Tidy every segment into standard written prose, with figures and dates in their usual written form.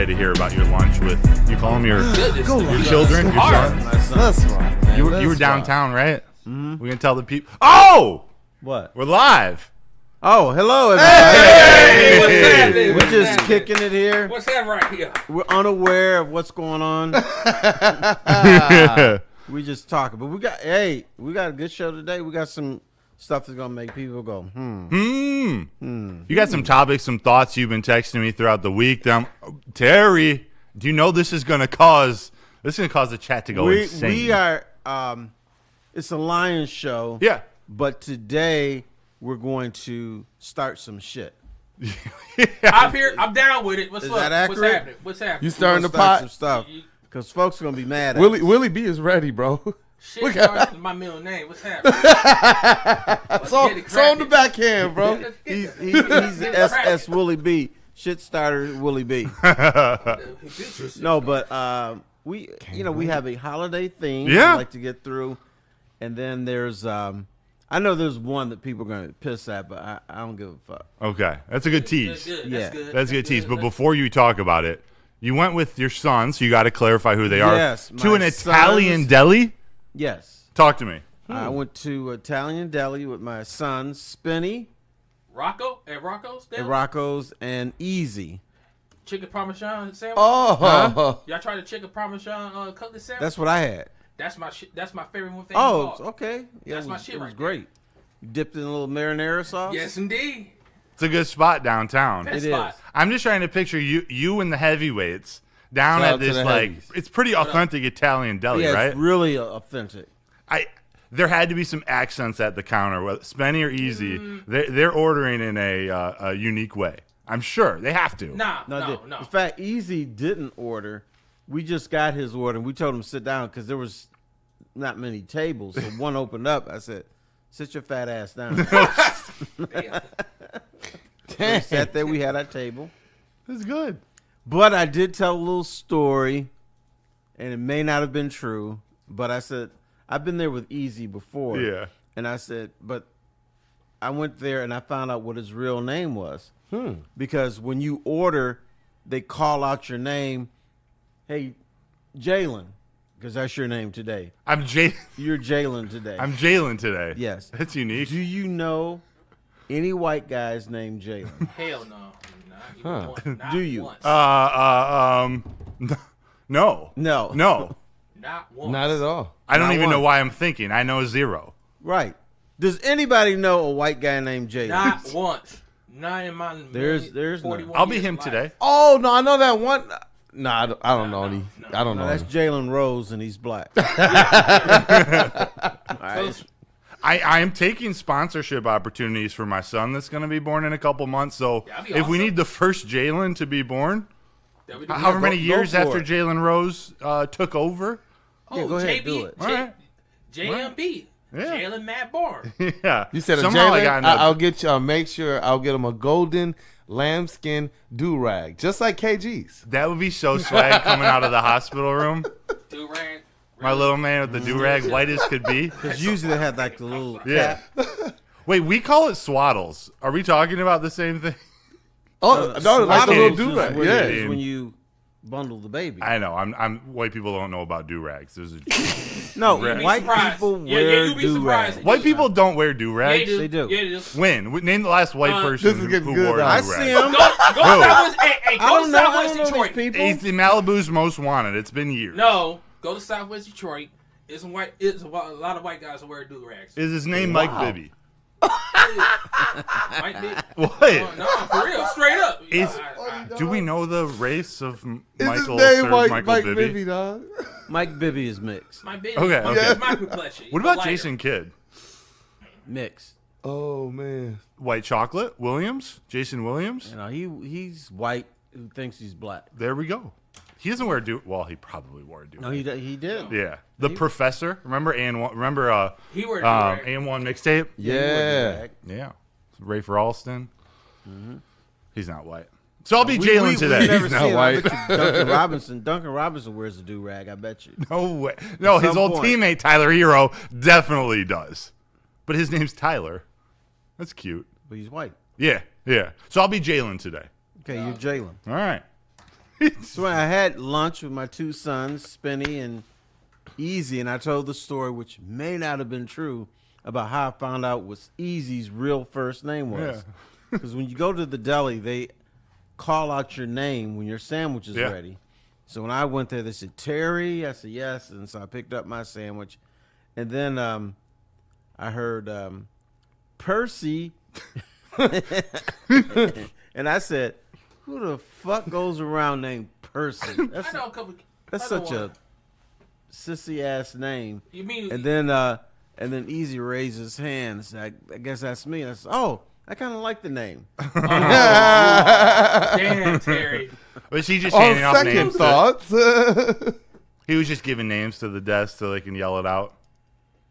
excited to hear about your lunch with, you call them your children, your son. That's right. You were downtown, right? Mm-hmm. We're going to tell the people. Oh! What? We're live. Oh, hello, everybody. Hey, what's happening? We're just kicking it here. What's that right here? We're unaware of what's going on. We just talking. But we got a good show today. We got some stuff that's going to make people go, You got some topics, some thoughts you've been texting me throughout the week. Terry, do you know this is going to cause the chat to go insane? We are, it's a Lions show. Yeah. But today we're going to start some shit. I'm down with it. What's Is up? that accurate? What's happening? You starting the Start some pot? stuff. Because folks are going to be mad at us. Willie B is ready, bro. Shit starts with my middle name. What's happening? So on the backhand, bro. He's SS Willie B. Shit starter Willie B. No, but we have a holiday theme we'd like to get through. And then there's I know there's one that people are going to piss at, but I don't give a fuck. Okay. That's a good tease. That's a good tease. But before you talk about it, you went with your son, so you got to clarify who they are. Yes. To an Italian deli? Yes. Talk to me. I went to Italian deli with my sons, Spinny. Rocco's? At Rocco's and Easy. Chicken Parmesan sandwich? Oh. Y'all tried the chicken Parmesan cutlet sandwich? That's what I had. That's my favorite one thing. Oh, okay. Yeah, that's my shit It was right great. You dipped in a little marinara sauce? Yes, indeed. It's a good spot downtown. Best It spot. is. I'm just trying to picture you and the heavyweights down Shout at out to this, the like, heavies. it's pretty authentic Italian deli, Yeah, right? it's really authentic. There had to be some accents at the counter. Whether Spenny or Easy, they're ordering in a unique way. I'm sure they have to. No. In fact, Easy didn't order. We just got his order, and we told him to sit down because there was not many tables. So one opened up. I said, sit your fat ass down. So we sat there. We had our table. That's good. But I did tell a little story, and it may not have been true, but I said, I've been there with Easy before. Yeah. And I said, but I went there and I found out what his real name was. Because when you order, they call out your name. Hey, Jalen, because that's your name today. You're Jalen today. I'm Jalen today. Yes. That's unique. Do you know any white guys named Jalen? Hell no. Not Do you? Once. No. No. Not once. Not at all. I don't Not even one. know why I'm thinking. I know zero. Right. Does anybody know a white guy named Jalen? Not once. Not in my There's 41 none. I'll be years him of today. life. Oh, no, I know that one. No, I don't know any. I don't No, know that's any. Jalen Rose, and he's black. All right. I am taking sponsorship opportunities for my son that's going to be born in a couple months. So That'd be if we awesome. need the first Jalen to be born, That we do. however many go years for after it. Jalen Rose took over. Yeah, go ahead, do it. All right. JMB. Yeah. Jalen Matt Barr. Yeah. You said a Somehow I Jalen. got I'll get you. Make sure I'll get him a golden lambskin do-rag, just like KG's. That would be so swag coming out of the hospital room. Do-rag. My little man with the do-rag, white as could be. Because usually they had like the little Yeah. cap. Wait, we call it swaddles. Are we talking about the same thing? Oh, no, like a can't little even do-rag. What Yeah. it is when you bundle the baby. I know. I'm white people don't know about do-rags. No, You'd be white surprised. people Yeah, wear you'd be do-rags. surprised. White people don't wear Yeah, do-rags. They do. Yeah, they do. When? Name the last white person This is getting who good, wore a though. I do-rag. see them. Go Southwest. Hey, I go don't to know. I Southwest don't know these Detroit. people. It's the Malibu's most wanted. It's been years. No, go to Southwest Detroit. It's a lot of white guys who wear do-rags. Is his name Mike Bibby? Might be. What? No, for real, straight up. Do we know the race of Is Michael? his name Sir Mike Michael Bibby? Bibby, dog? Mike Bibby is mixed. My business. Okay, okay. It's my complexion. What about Jason Kidd? Mixed. Oh, man. White chocolate? Williams? Jason Williams? You know, he's white who thinks he's black. There we go. He doesn't wear Well, he probably wore a do. No, he did. Yeah, the professor. Remember Remember He wore a do-rag. AM1 mixtape. Yeah. Yeah, Ray for Alston. He's not white, so I'll be Jalen We today. never He's not seen him. I white. bet you Duncan Robinson wears a do rag. I bet you. No way. No, his some old point. teammate Tyler Hero definitely does, but his name's Tyler. That's cute. But he's white. Yeah. So I'll be Jalen today. Okay, you're Jalen. All right. So when I had lunch with my two sons, Spenny and Easy, and I told the story, which may not have been true, about how I found out what Easy's real first name was. Because when you go to the deli, they call out your name when your sandwich is ready. So when I went there, they said, Terry? I said, yes. And so I picked up my sandwich. And then I heard Percy. And I said, who the fuck goes around named Percy? That's such a sissy ass name. You mean? And then Easy raised his hand and said, I guess that's me. And I said, oh, I kind of like the name. Oh, damn, Terry. Was he just handing out names? Thoughts. He was just giving names to the desk so they can yell it out.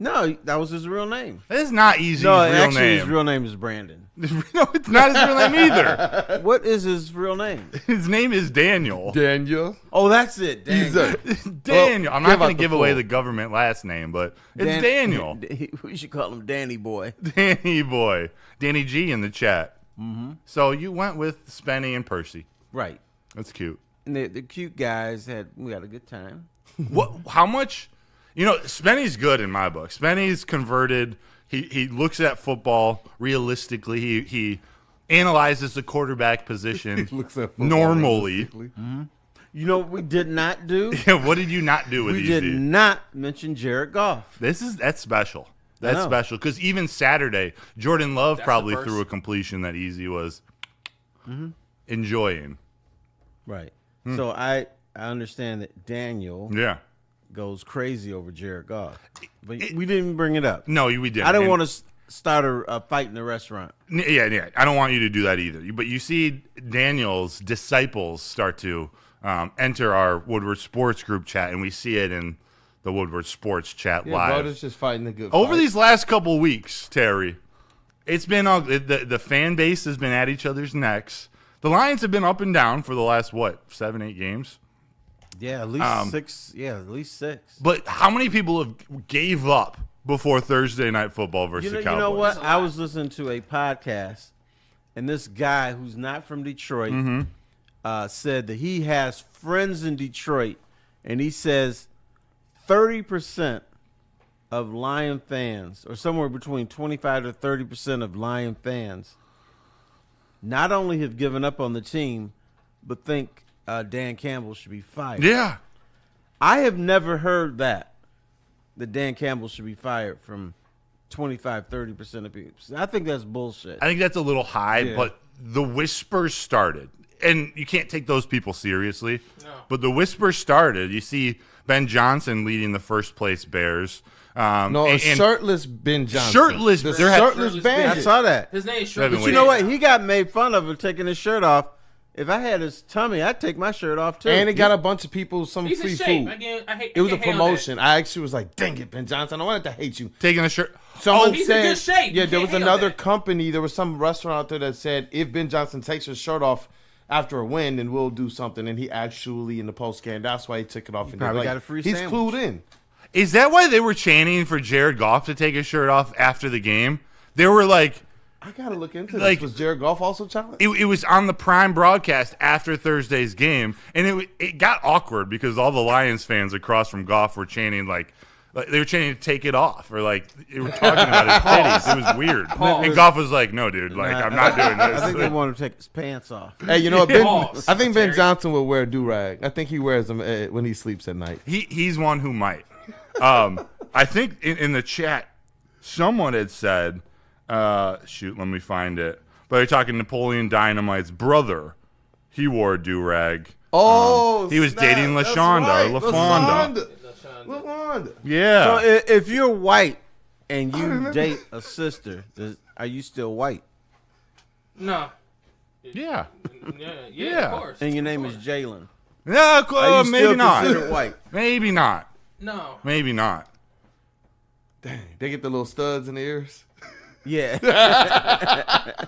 No, that was his real name. That is not Easy's No, real actually, name. his real name is Brandon. No, it's not his real name either. What is his real name? His name is Daniel. Daniel. Oh, that's it. Daniel. Daniel. I'm not going to give away full. the government last name, but it's Daniel. We should call him Danny Boy. Danny boy. Danny G in the chat. Mm-hmm. So you went with Spenny and Percy. Right. That's cute. And the cute guys we had a good time. What? How much? You know, Spenny's good in my book. Spenny's converted. He looks at football realistically. He analyzes the quarterback position Looks at football normally. Mm-hmm. You know what we did not do? What did you not do with We Easy? did not mention Jared Goff. That's special. That's special because even Saturday, Jordan Love probably threw a completion that Easy was enjoying. Right. So I understand that Daniel goes crazy over Jared Goff, but we didn't bring it up. No, we didn't. I didn't want to start a fight in the restaurant. Yeah. I don't want you to do that either. But you see Daniel's disciples start to enter our Woodward Sports group chat, and we see it in the Woodward Sports chat live. Brothers just fighting the good Over fight. these last couple weeks, Terry, it's been the fan base has been at each other's necks. The Lions have been up and down for the last 7-8 games. Yeah, at least 6. Yeah, at least 6. But how many people have gave up before Thursday Night Football versus the Cowboys? You know what? I was listening to a podcast, and this guy who's not from Detroit said that he has friends in Detroit, and he says 30% of Lion fans, or somewhere between 25 to 30% of Lion fans, not only have given up on the team, but think Dan Campbell should be fired. Yeah. I have never heard that Dan Campbell should be fired from 25, 30% of people. I think that's bullshit. I think that's a little high, but the whispers started. And you can't take those people seriously. No. But the whispers started. You see Ben Johnson leading the first place Bears. Shirtless Ben Johnson. Shirtless. Shirtless bandit. I saw that. His name is Shirtless. But you know what? He got made fun of for taking his shirt off. If I had his tummy, I'd take my shirt off too. And it got a bunch of people some He's free in shape. food. It was a promotion. I actually was like, dang it, Ben Johnson. I wanted to hate you. Taking a shirt. Someone he's said, in good shape. Yeah, You there can't was hate another on that. company. There was some restaurant out there that said, if Ben Johnson takes his shirt off after a win, then we'll do something. And he actually, in the post game, that's why he took it off. And probably got a free he's sandwich. clued in. Is that why they were chanting for Jared Goff to take his shirt off after the game? They were like, I got to look into Like- this. Was Jared Goff also challenged? it was on the prime broadcast after Thursday's game, and it got awkward because all the Lions fans across from Goff were chanting like they were chanting to take it off, or like they were talking about his titties. It was weird. And Goff was like, "No, dude, like I'm not doing this." I think they want him to take his pants off. Hey, you know what? Pause, I think Ben Terry. Johnson will wear a do-rag. I think he wears them when he sleeps at night. He's one who might. I think in the chat, someone had said, shoot, let me find it. But they're talking Napoleon Dynamite's brother. He wore a do-rag. He was snap. dating That's LaShonda right. or LaFonda. LaFonda. Yeah. So if you're white and you date a sister, are you still white? No. yeah. Yeah, of course. And your name is Jalen. Yeah, Are you maybe still not. considered white? Maybe not. No. Maybe not. Dang, they get the little studs in the ears. Yeah. I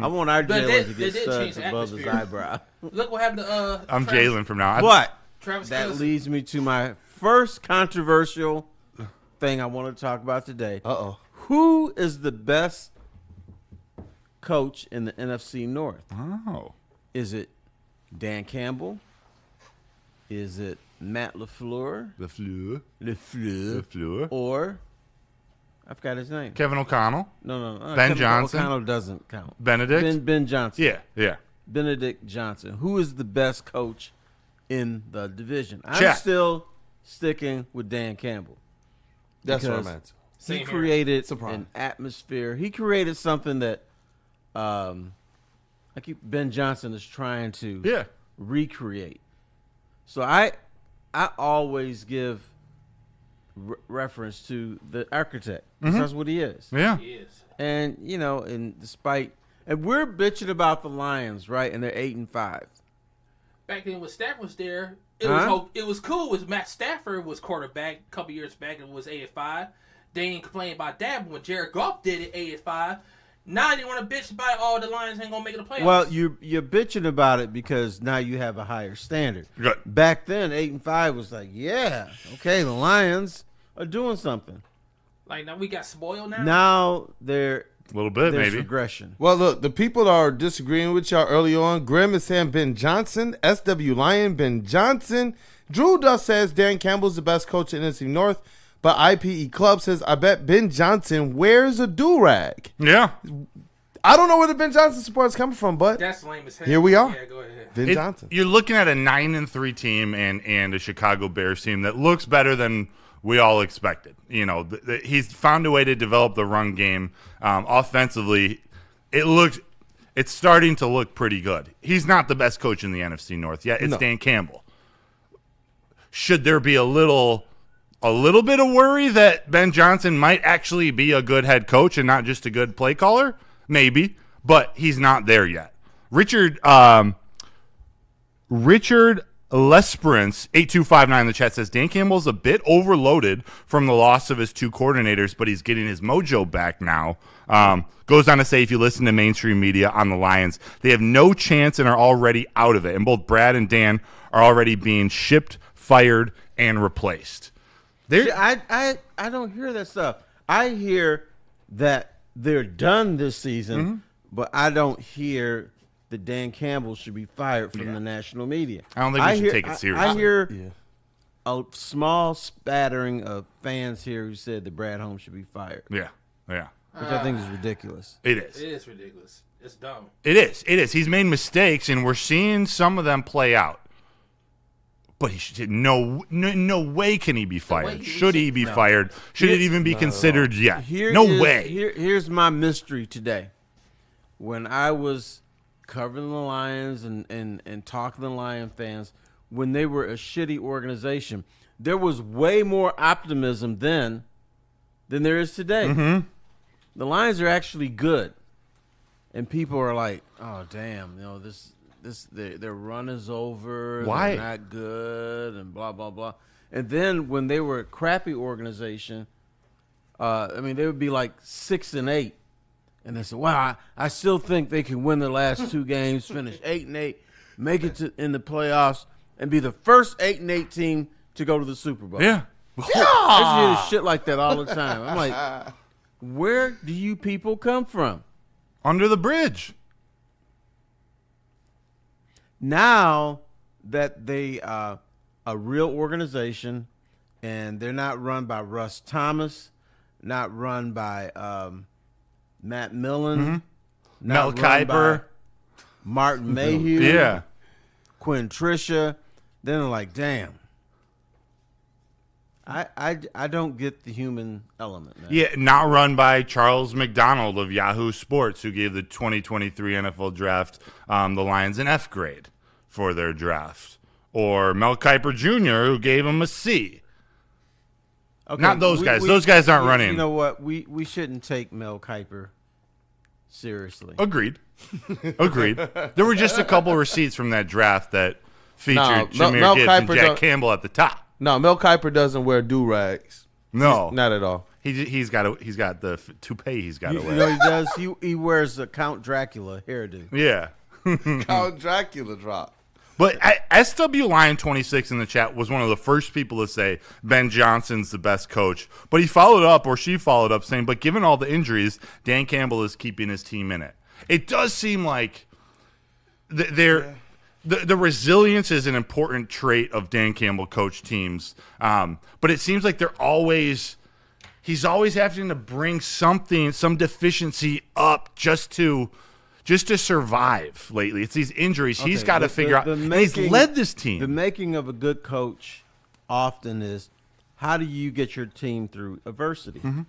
want our But Jalen to they get did change studs the above his atmosphere. eyebrow. Look what happened to I'm Travis- Jalen from now on. But Travis that Kelce. leads me to my first controversial thing I want to talk about today. Uh-oh. Who is the best coach in the NFC North? Oh. Is it Dan Campbell? Is it Matt LaFleur? LaFleur. Or I forgot his name. Kevin O'Connell. No. Ben Kevin Johnson. O'Connell doesn't count. Benedict. Ben Johnson. Yeah. Benedict Johnson. Who is the best coach in the division? I'm Chat. still sticking with Dan Campbell. That's what Because I'm at. He created Surprise. an atmosphere. He created something that Ben Johnson is trying to recreate. So I always give reference to the architect. That's what he is. Yeah. He is. And and we're bitching about the Lions, right? And they're 8-5. Back then when Stafford was there, Huh? it was cool. It was Matt Stafford was quarterback a couple years back and was 8-5. They didn't complain about that, but when Jared Goff did it 8-5, now they want to bitch about the Lions ain't gonna make the playoffs. Well, you're bitching about it because now you have a higher standard. Good. Back then, 8-5 was like, yeah, okay, the Lions are doing something. like now we got spoiled now. Now there's A little bit, maybe. regression. Well, look, the people are disagreeing with y'all early on. Grim is saying Ben Johnson. SW Lion, Ben Johnson. Drew Dust says Dan Campbell's the best coach in NFC North. But IPE Club says, I bet Ben Johnson wears a do-rag. Yeah. I don't know where the Ben Johnson support is coming from, but That's lame as hell. here we are. Yeah, go ahead. Ben Johnson. You're looking at a 9-3 team and a Chicago Bears team that looks better than we all expected. You know, he's found a way to develop the run game. Offensively, it's starting to look pretty good. He's not the best coach in the NFC North yet. It's Dan Campbell. Should there be a little bit of worry that Ben Johnson might actually be a good head coach and not just a good play caller? Maybe, but he's not there yet. Richard Lesperance 8259 in the chat says Dan Campbell's a bit overloaded from the loss of his two coordinators, but he's getting his mojo back now. Goes on to say, if you listen to mainstream media on the Lions, they have no chance and are already out of it. And both Brad and Dan are already being shipped, fired, and replaced. See, I don't hear that stuff. I hear that they're done this season, but I don't hear that Dan Campbell should be fired from the national media. I don't think we should take it seriously. I hear a small spattering of fans here who said that Brad Holmes should be fired. Yeah. Which I think is ridiculous. It is. It is ridiculous. It's dumb. It is. He's made mistakes, and we're seeing some of them play out. But he should no way can he be fired. Should he be fired? Should it even be considered yet? Way. Here's my mystery today. When I was covering the Lions and talking to the Lion fans, when they were a shitty organization, there was way more optimism then than there is today. Mm-hmm. The Lions are actually good. And people are like, oh, damn, their run is over. Why? They're not good and blah, blah, blah. And then when they were a crappy organization, they would be like 6-8. And they said, wow, I still think they can win the last two games, finish 8-8, make it in the playoffs, and be the first 8-8 team to go to the Super Bowl. Yeah. I just hear shit like that all the time. I'm like, where do you people come from? Under the bridge. Now that they are a real organization and they're not run by Russ Thomas, not run by Matt Millen, Mel not run Kiper, by Martin Mayhew, Yeah. Quinn Trisha, then they're like, damn. I don't get the human element, man. Yeah, not run by Charles McDonald of Yahoo Sports, who gave the 2023 NFL draft the Lions an F grade for their draft. Or Mel Kiper Jr., who gave him a C. Okay, Not those guys. Those guys aren't running. You know what? We shouldn't take Mel Kiper seriously. Agreed. There were just a couple receipts from that draft that featured No, Jahmyr Mel Gibbs Kiper and Jack don't- Campbell at the top. No, Mel Kiper doesn't wear do-rags. No. Not at all. He's got the toupee he's got to You wear. know he does. He wears a Count Dracula hairdo. Yeah. Count Dracula drop. But SW Lion 26 in the chat was one of the first people to say Ben Johnson's the best coach. But she followed up saying, but given all the injuries, Dan Campbell is keeping his team in it. It does seem like they're the resilience is an important trait of Dan Campbell coach teams. But it seems like he's always having to bring some deficiency up just to survive lately. It's these injuries he's got to figure out. And he's led this team. The making of a good coach often is, how do you get your team through adversity? Mm-hmm.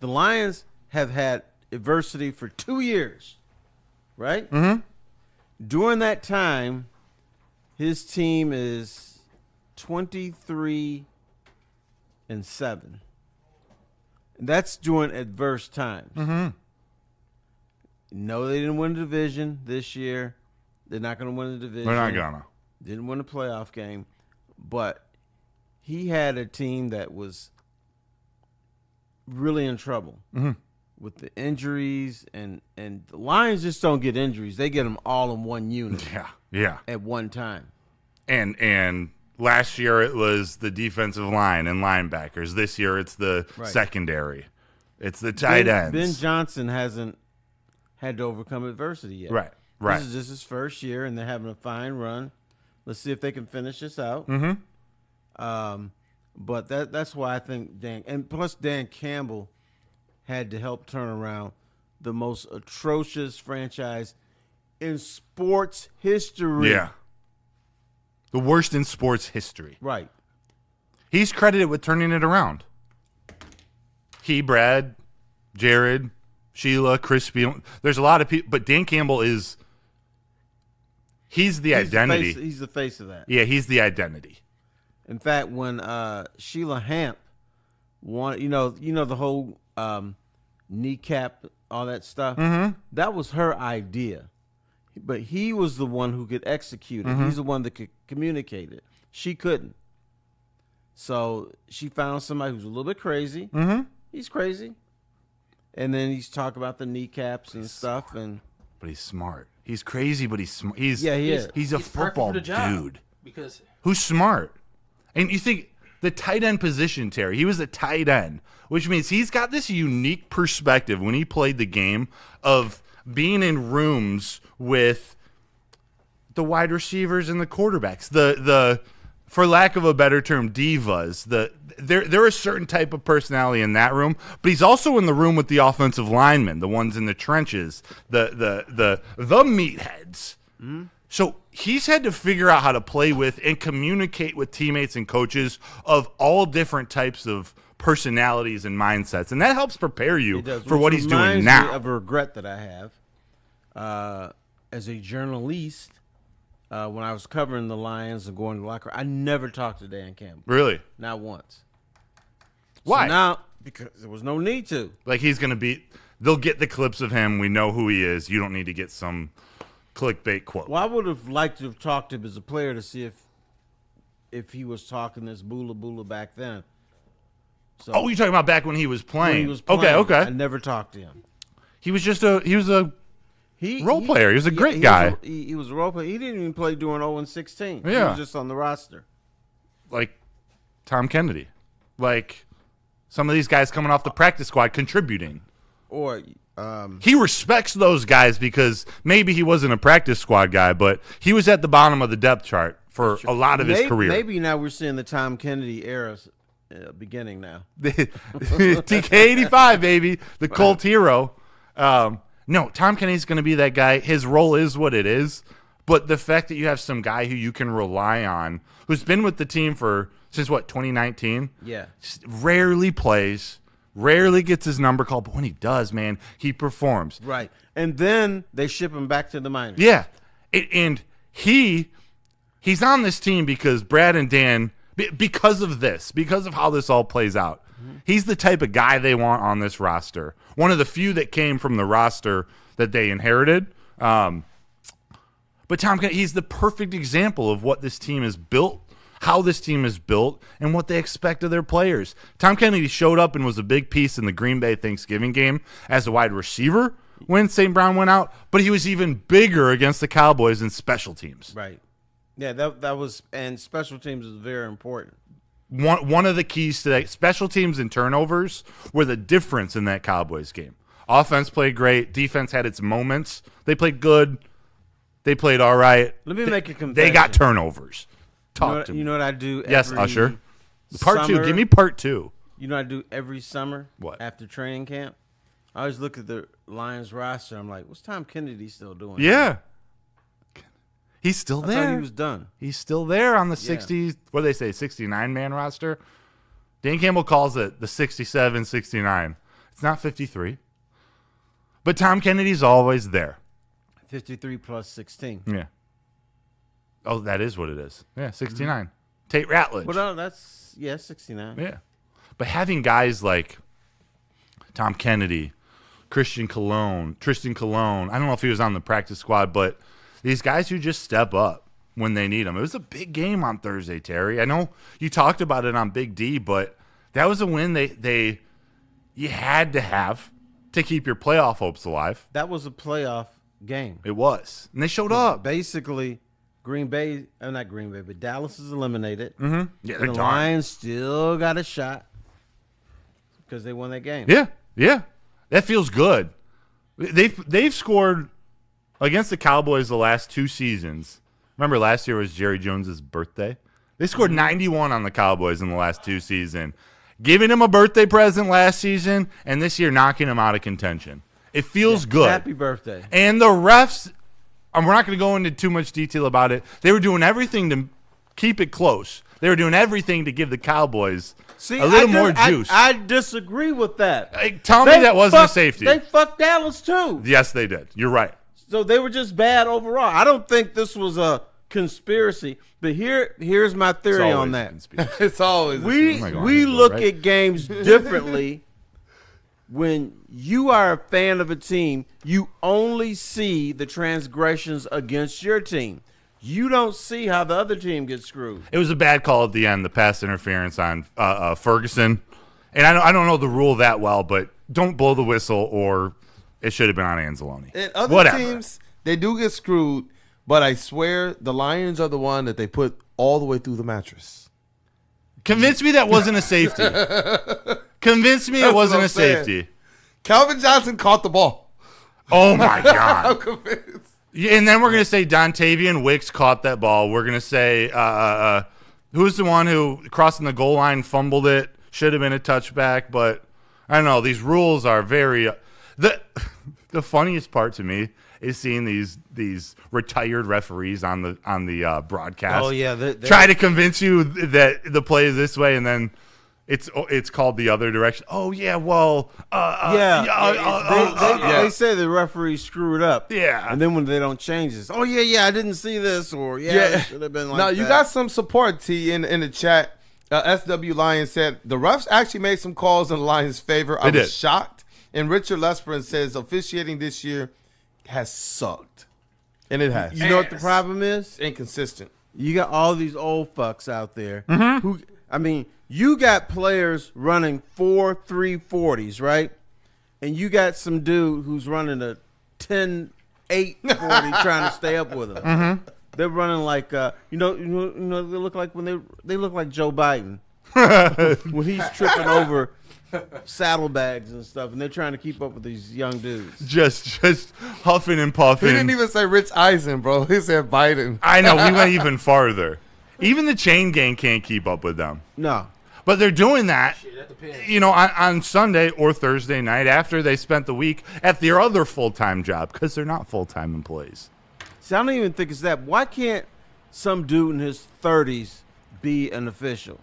The Lions have had adversity for 2 years, right? Mm-hmm. During that time, his team is 23-7. And that's during adverse times. Mm-hmm. No, they didn't win the division this year. They're not going to win the division. They're not gonna. Didn't win a playoff game. But he had a team that was really in trouble with the injuries. And the Lions just don't get injuries. They get them all in one unit. Yeah. At one time. And last year it was the defensive line and linebackers. This year it's the secondary. It's the tight ends. Ben Johnson hasn't had to overcome adversity yet. Right. This is his first year, and they're having a fine run. Let's see if they can finish this out. Mm-hmm. But that's why I think Dan Campbell had to help turn around the most atrocious franchise in sports history. Yeah. The worst in sports history. Right. He's credited with turning it around. He, Brad, Jared, Sheila, Chris Spiel. There's a lot of people, but Dan Campbell he's the identity. He's the face of that. Yeah, he's the identity. In fact, when Sheila Hamp wanted, the whole kneecap, all that stuff, that was her idea. But he was the one who could execute it. He's the one that could communicate it. She couldn't. So she found somebody who's a little bit crazy. He's crazy. And then he's talking about the kneecaps and stuff. But he's smart. He's crazy, but he's smart. He is. He's a football dude. Because who's smart. And you think the tight end position, Terry, he was a tight end, which means he's got this unique perspective when he played the game of being in rooms with the wide receivers and the quarterbacks, the for lack of a better term, divas. They're a certain type of personality in that room, but he's also in the room with the offensive linemen, the ones in the trenches, the meatheads. So he's had to figure out how to play with and communicate with teammates and coaches of all different types of personalities and mindsets, and that helps prepare you for what he's doing now. Of a regret that I have as a journalist. When I was covering the Lions and going to the locker room, I never talked to Dan Campbell. Really? Not once. Why? So now, because there was no need to. Like he's going to be – they'll get the clips of him. We know who he is. You don't need to get some clickbait quote. Well, I would have liked to have talked to him as a player to see if he was talking this boola back then. So, you're talking about back when he was playing. When he was playing. Okay. I never talked to him. He was a role player. He was a great guy. He was a role player. He didn't even play during 0-16. Yeah. He was just on the roster. Like Tom Kennedy. Like some of these guys coming off the practice squad contributing. Or he respects those guys because maybe he wasn't a practice squad guy, but he was at the bottom of the depth chart for a lot of his career. Maybe now we're seeing the Tom Kennedy era beginning now. TK85, baby. The cult hero. No, Tom Kennedy's going to be that guy. His role is what it is. But the fact that you have some guy who you can rely on, who's been with the team since 2019? Yeah. Rarely plays, rarely gets his number called. But when he does, man, he performs. Right. And then they ship him back to the minors. Yeah. And he's on this team because Brad and Dan, because of how this all plays out. He's the type of guy they want on this roster. One of the few that came from the roster that they inherited. But Tom Kennedy, he's the perfect example of what this team is built, how this team is built, and what they expect of their players. Tom Kennedy showed up and was a big piece in the Green Bay Thanksgiving game as a wide receiver when St. Brown went out, but he was even bigger against the Cowboys in special teams. Right. Yeah, that was, and special teams is very important. One of the keys to that, special teams and turnovers were the difference in that Cowboys game. Offense played great. Defense had its moments. They played good. They played all right. Let me make a confession. They got turnovers. Talk to me. You know what I do? Yes, Usher. Part summer? 2. Give me part 2. You know what I do every summer? What? After training camp? I always look at the Lions roster. I'm like, what's Tom Kennedy still doing? Yeah. He's still I there. thought he was done. He's still there on the 60, what do they say, 69-man roster? Dan Campbell calls it the 67, 69. It's not 53. But Tom Kennedy's always there. 53 plus 16. Yeah. Oh, that is what it is. Yeah, 69. Tate Ratledge. Well, that's, 69. Yeah. But having guys like Tom Kennedy, Tristan Colon, I don't know if he was on the practice squad, but these guys who just step up when they need them. It was a big game on Thursday, Terry. I know you talked about it on Big D, but that was a win you had to have to keep your playoff hopes alive. That was a playoff game. It was. And they showed up. Basically, not Green Bay, but Dallas is eliminated. Mm-hmm. Yeah, the Lions still got a shot because they won that game. Yeah. That feels good. They've scored against the Cowboys the last 2 seasons. Remember last year was Jerry Jones's birthday? They scored 91 on the Cowboys in the last 2 seasons. Giving him a birthday present last season, and this year knocking him out of contention. It feels good. Happy birthday. And the refs, we're not going to go into too much detail about it. They were doing everything to keep it close. They were doing everything to give the Cowboys a little more juice. I disagree with that. Tell me that wasn't a safety. They fucked Dallas too. Yes, they did. You're right. So they were just bad overall. I don't think this was a conspiracy. But here's my theory on that. It's always we look at games differently. When you are a fan of a team, you only see the transgressions against your team. You don't see how the other team gets screwed. It was a bad call at the end, the pass interference on Ferguson. And I don't know the rule that well, but don't blow the whistle or it should have been on Anzalone. And other teams, they do get screwed, but I swear the Lions are the one that they put all the way through the mattress. Convince me that wasn't a safety. Convince me it wasn't a safety. Calvin Johnson caught the ball. Oh, my God. I'm convinced. Yeah, and then we're going to say Dontavian Wicks caught that ball. We're going to say who's the one who crossing the goal line fumbled it? Should have been a touchback, but I don't know. These rules are very the funniest part to me is seeing these retired referees on the broadcast. Oh yeah, try to convince you that the play is this way, and then it's called the other direction. Oh yeah, well, they say the referee screwed up. Yeah, and then when they don't change this, oh yeah, I didn't see this, or it should have been like that. No, you got some support, T, in the chat. SW Lions said the refs actually made some calls in the Lions' favor. I was shocked. And Richard Lesperin says officiating this year has sucked. And it has. You know what the problem is? It's inconsistent. You got all these old fucks out there who, you got players running 4.340s, right? And you got some dude who's running a 10.840 trying to stay up with them. Mm-hmm. They're running like they look like they look like Joe Biden when he's tripping over saddlebags and stuff, and they're trying to keep up with these young dudes. Just huffing and puffing. He didn't even say Rich Eisen, bro. He said Biden. I know. We went even farther. Even the chain gang can't keep up with them. No. But they're doing that, on Sunday or Thursday night after they spent the week at their other full-time job because they're not full-time employees. See, I don't even think it's that. Why can't some dude in his 30s be an official?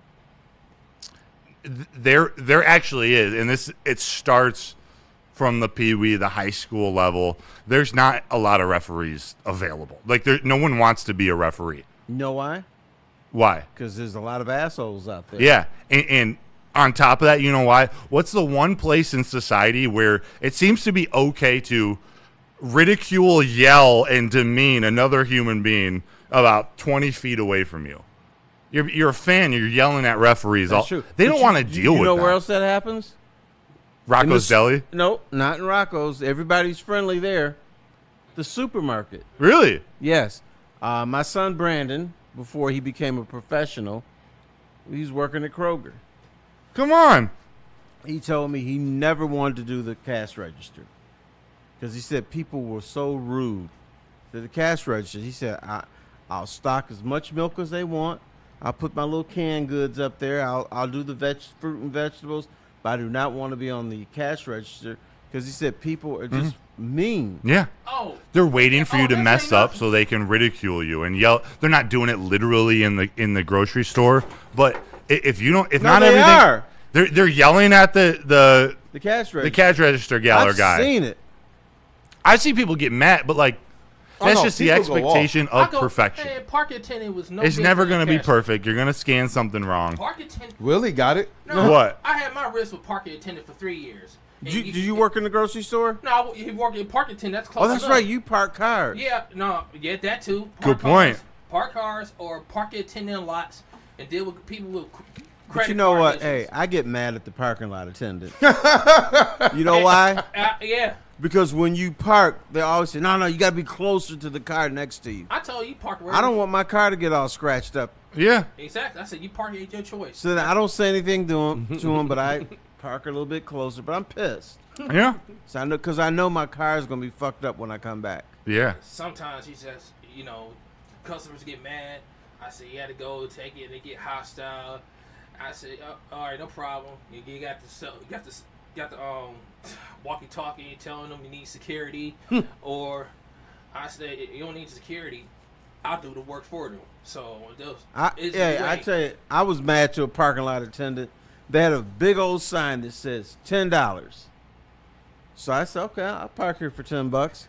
There actually is, and it starts from the Pee-wee, the high school level. There's not a lot of referees available. Like, no one wants to be a referee. You know why? Why? Because there's a lot of assholes out there. Yeah, and on top of that, you know why? What's the one place in society where it seems to be okay to ridicule, yell, and demean another human being about 20 feet away from you? You're a fan. You're yelling at referees. That's true. They don't want to deal with that. You know where else that happens? Rocco's Deli? No, not in Rocco's. Everybody's friendly there. The supermarket. Really? Yes. My son Brandon, before he became a professional, he's working at Kroger. Come on. He told me he never wanted to do the cash register because he said people were so rude to the cash register. He said, I'll stock as much milk as they want. I'll put my little canned goods up there. I'll do the fruit and vegetables, but I do not want to be on the cash register because he said people are just mean. Yeah. Oh. They're waiting for you to mess up so they can ridicule you and yell. They're not doing it literally in the grocery store, but if you don't, if not they everything, are. They're yelling at the cash register. The cash register gal or guy. I've seen it. I see people get mad, but like that's just the expectation of perfection. Hey, parking attendant was no. It's never going to be perfect. You're going to scan something wrong. Parking attendant. Willie got it. No, what? I had my wrist with parking attendant for 3 years. Did you work in the grocery store? No, he worked in parking attendant. That's close. Oh, that's right. You park cars. Yeah, that too. Good point. Park cars or parking attendant lots and deal with people with credit. But you know what? Issues. Hey, I get mad at the parking lot attendant. You know why? Yeah. Because when you park, they always say, no, you got to be closer to the car next to you. I told you park where I don't want my car to get all scratched up. Yeah. Exactly. I said you park at your choice. So then I don't say anything to him, but I park a little bit closer. But I'm pissed. Yeah. So because I know my car is going to be fucked up when I come back. Yeah. Sometimes he says, customers get mad. I say you got to go take it. They get hostile. I said, all right, no problem. You got the walkie-talkie telling them you need security, or I said you don't need security. I'll do the work for them. So I tell you, I was mad to a parking lot attendant. They had a big old sign that says $10. So I said, okay, I'll park here for $10.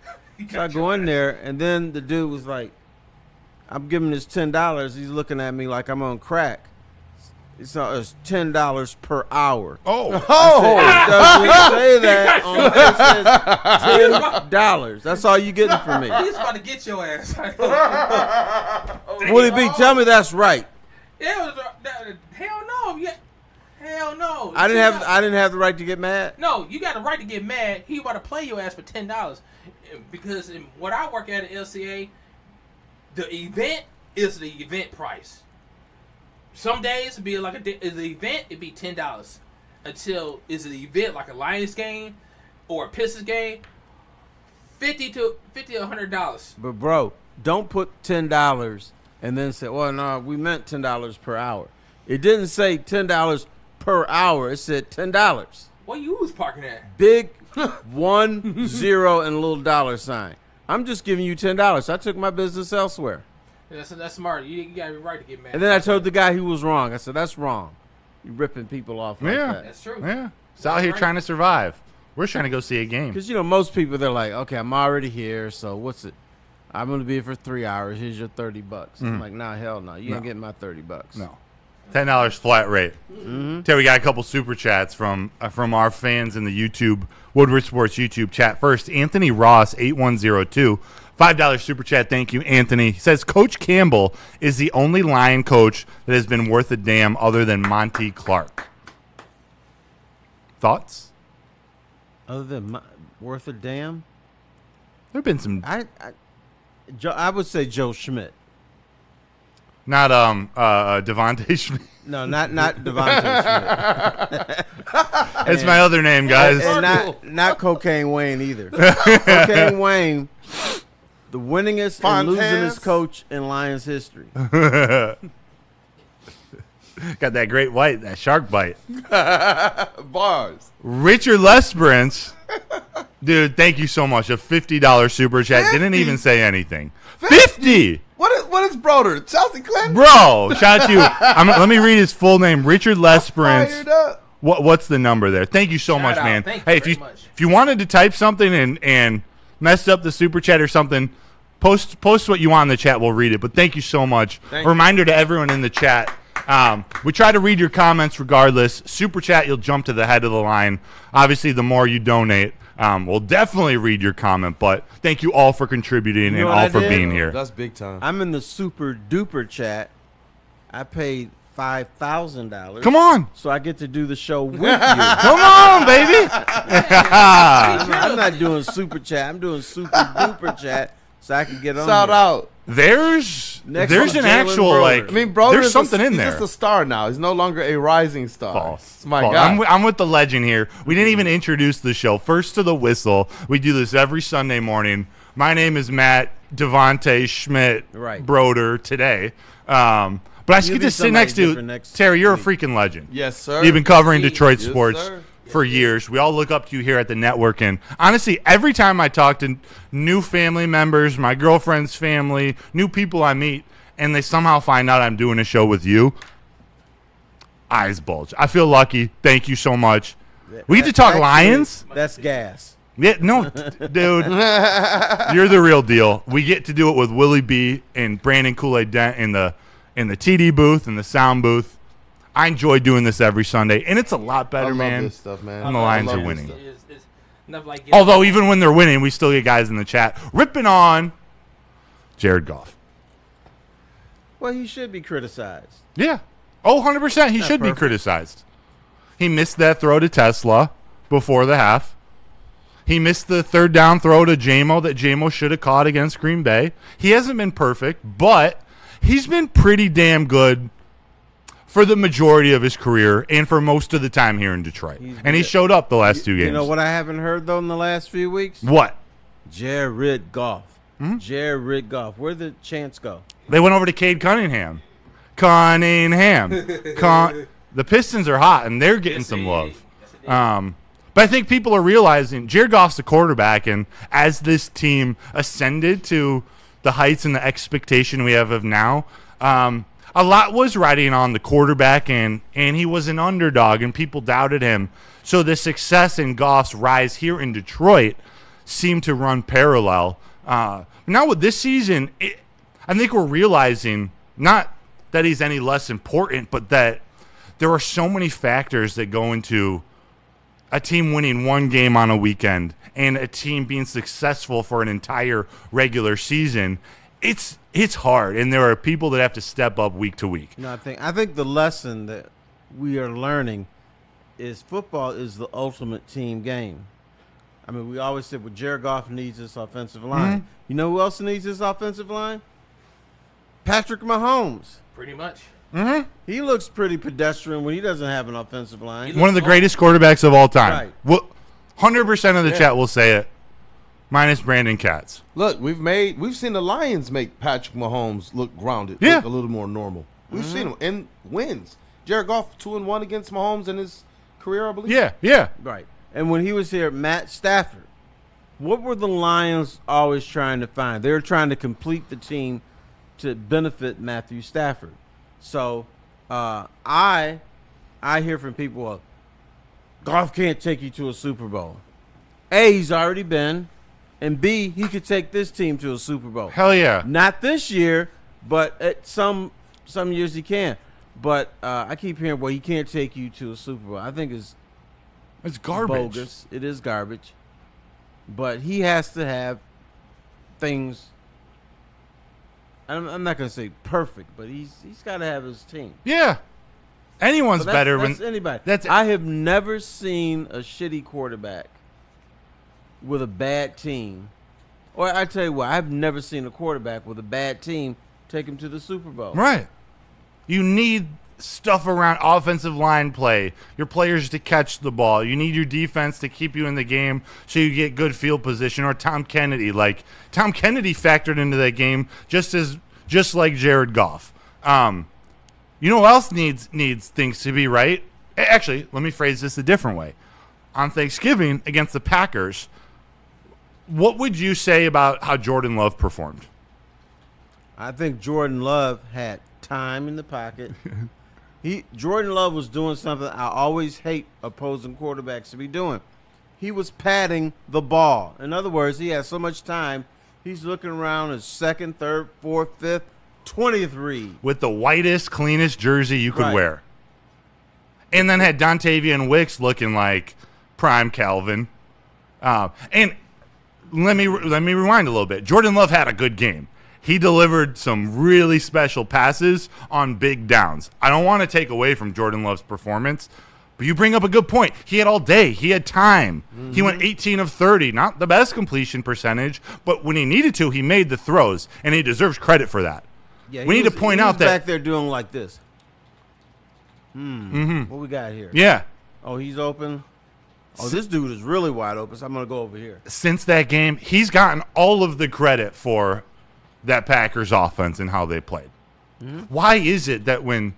So I go in there, and then the dude was like, I'm giving this $10. He's looking at me like I'm on crack. So it's $10 per hour. Oh, it doesn't say that. It says $10. That's all you getting from me. He's about to get your ass. Willie B, tell me that's right. Hell no. Yeah. Hell no. I didn't have the right to get mad. No, you got the right to get mad. He about to play your ass for $10 because in what I work at LCA, the event is the event price. Some days it'd be like the event, it'd be $10 until it's an event like a Lions game or a Pistons game, $50 to $100. But bro, don't put $10 and then say, "Well, no, we meant $10 per hour." It didn't say $10 per hour. It said $10. What you was parking at? Big 1 0 and a little dollar sign. I'm just giving you $10. I took my business elsewhere. That's smart. You got every right to get mad. And then I told the guy he was wrong. I said, that's wrong. You ripping people off like that. That's true. Yeah. It's out here trying to survive. We're trying to go see a game. Because, most people, they're like, okay, I'm already here, so what's it? I'm going to be here for 3 hours. Here's your $30. I'm like, nah, hell no. You ain't getting my $30. No. $10 flat rate. Terry, we got a couple super chats from our fans in the YouTube, Woodward Sports YouTube chat. First, Anthony Ross, 8102. $5 super chat. Thank you, Anthony. He says, Coach Campbell is the only Lion coach that has been worth a damn other than Monty Clark. Thoughts? Other than worth a damn? There have been some. I would say Joe Schmidt. Not Devontae Schmidt. No, not Devontae Schmidt. That's my other name, guys. And not Cocaine Wayne either. Cocaine Wayne, the winningest and losingest coach in Lions history. Got that great white, that shark bite. Bars. Richard Lesperance. Dude, thank you so much. A $50 super chat. 50? Didn't even say anything. 50! What is Broder? Chelsea Clinton? Bro, shout out to you. Let me read his full name. Richard Lesperance. What's the number there? Thank you so much, man. Hey, if you wanted to type something and messed up the super chat or something, post what you want in the chat. We'll read it. But thank you so much. A reminder to everyone in the chat. We try to read your comments regardless. Super chat, you'll jump to the head of the line. Obviously, the more you donate, we'll definitely read your comment. But thank you all for contributing and all for being here. That's big time. I'm in the super duper chat. I paid $5,000. Come on. So I get to do the show with you. Come on, baby. I'm not doing super chat. I'm doing super duper chat so I can get on. Shout out. There's an actual Broder. there's something in there. He's just a star now. He's no longer a rising star. False. My False. God. I'm with the legend here. We didn't even introduce the show. First to the whistle. We do this every Sunday morning. My name is Matt Devontae Schmidt Broder today. But I get to sit next to Terry. You're a freaking legend. Yes, sir. You've been covering Detroit sports for years. We all look up to you here at the network. And honestly, every time I talk to new family members, my girlfriend's family, new people I meet, and they somehow find out I'm doing a show with you, eyes bulge. I feel lucky. Thank you so much. We get to talk Lions. That's gas. Yeah, no, dude, you're the real deal. We get to do it with Willie B and Brandon Kool-Aid-Dent in the TD booth and the sound booth. I enjoy doing this every Sunday, and it's a lot better, man. I love this stuff, man. And the Lions are winning. Although even when they're winning, we still get guys in the chat ripping on Jared Goff. Well, he should be criticized. Yeah. Oh, 100%. He should be criticized. He missed that throw to Tesla before the half. He missed the third down throw to Jamo that Jamo should have caught against Green Bay. He hasn't been perfect, but he's been pretty damn good for the majority of his career and for most of the time here in Detroit. And he showed up the last two games. You know what I haven't heard, though, in the last few weeks? What? Jared Goff. Jared Goff. Where'd the chants go? They went over to Cade Cunningham. The Pistons are hot, and they're getting some love. But I think people are realizing Jared Goff's the quarterback, and as this team ascended to the heights and the expectation we have of now, a lot was riding on the quarterback, and he was an underdog, and people doubted him. So the success in Goff's rise here in Detroit seemed to run parallel. Now with this season, I think we're realizing not that he's any less important, but that there are so many factors that go into a team winning one game on a weekend and a team being successful for an entire regular season. It's hard, and there are people that have to step up week to week. No, I think the lesson that we are learning is football is the ultimate team game. I mean, we always said, well, Jared Goff needs this offensive line. Mm-hmm. You know who else needs this offensive line? Patrick Mahomes. Pretty much. Mm-hmm. He looks pretty pedestrian when he doesn't have an offensive line. One of the greatest quarterbacks of all time. Right. 100% of the chat will say it, minus Brandon Katz. Look, we've seen the Lions make Patrick Mahomes look grounded, look a little more normal. We've seen him in wins. Jared Goff 2-1 against Mahomes in his career, I believe. Yeah. Right. And when he was here, Matt Stafford, what were the Lions always trying to find? They were trying to complete the team to benefit Matthew Stafford. So I hear from people, well, Goff can't take you to a Super Bowl. A, he's already been, and B, he could take this team to a Super Bowl. Hell yeah. Not this year, but at some years he can. But I keep hearing, well, he can't take you to a Super Bowl. I think it's garbage. Bogus. It is garbage. But he has to have things. I'm not going to say perfect, but he's got to have his team. Yeah. Anyone's better when anybody. I have never seen a shitty quarterback with a bad team. Or I tell you what, I've never seen a quarterback with a bad team take him to the Super Bowl. Right. You need stuff around offensive line play, your players to catch the ball. You need your defense to keep you in the game so you get good field position. Or Tom Kennedy. Like, Tom Kennedy factored into that game just like Jared Goff. You know who else needs things to be right? Actually, let me phrase this a different way. On Thanksgiving against the Packers, what would you say about how Jordan Love performed? I think Jordan Love had time in the pocket. Jordan Love was doing something I always hate opposing quarterbacks to be doing. He was padding the ball. In other words, he had so much time, he's looking around his second, third, fourth, fifth, 20th read. With the whitest, cleanest jersey you could wear. And then had Dontavian Wicks looking like prime Calvin. And let me rewind a little bit. Jordan Love had a good game. He delivered some really special passes on big downs. I don't want to take away from Jordan Love's performance, but you bring up a good point. He had all day. He had time. Mm-hmm. He went 18 of 30. Not the best completion percentage, but when he needed to, he made the throws, and he deserves credit for that. Yeah, we need to point out that back there doing like this. What we got here? Yeah. Oh, he's open. Oh, this dude is really wide open, so I'm going to go over here. Since that game, he's gotten all of the credit for that Packers offense and how they played. Mm-hmm. Why is it that when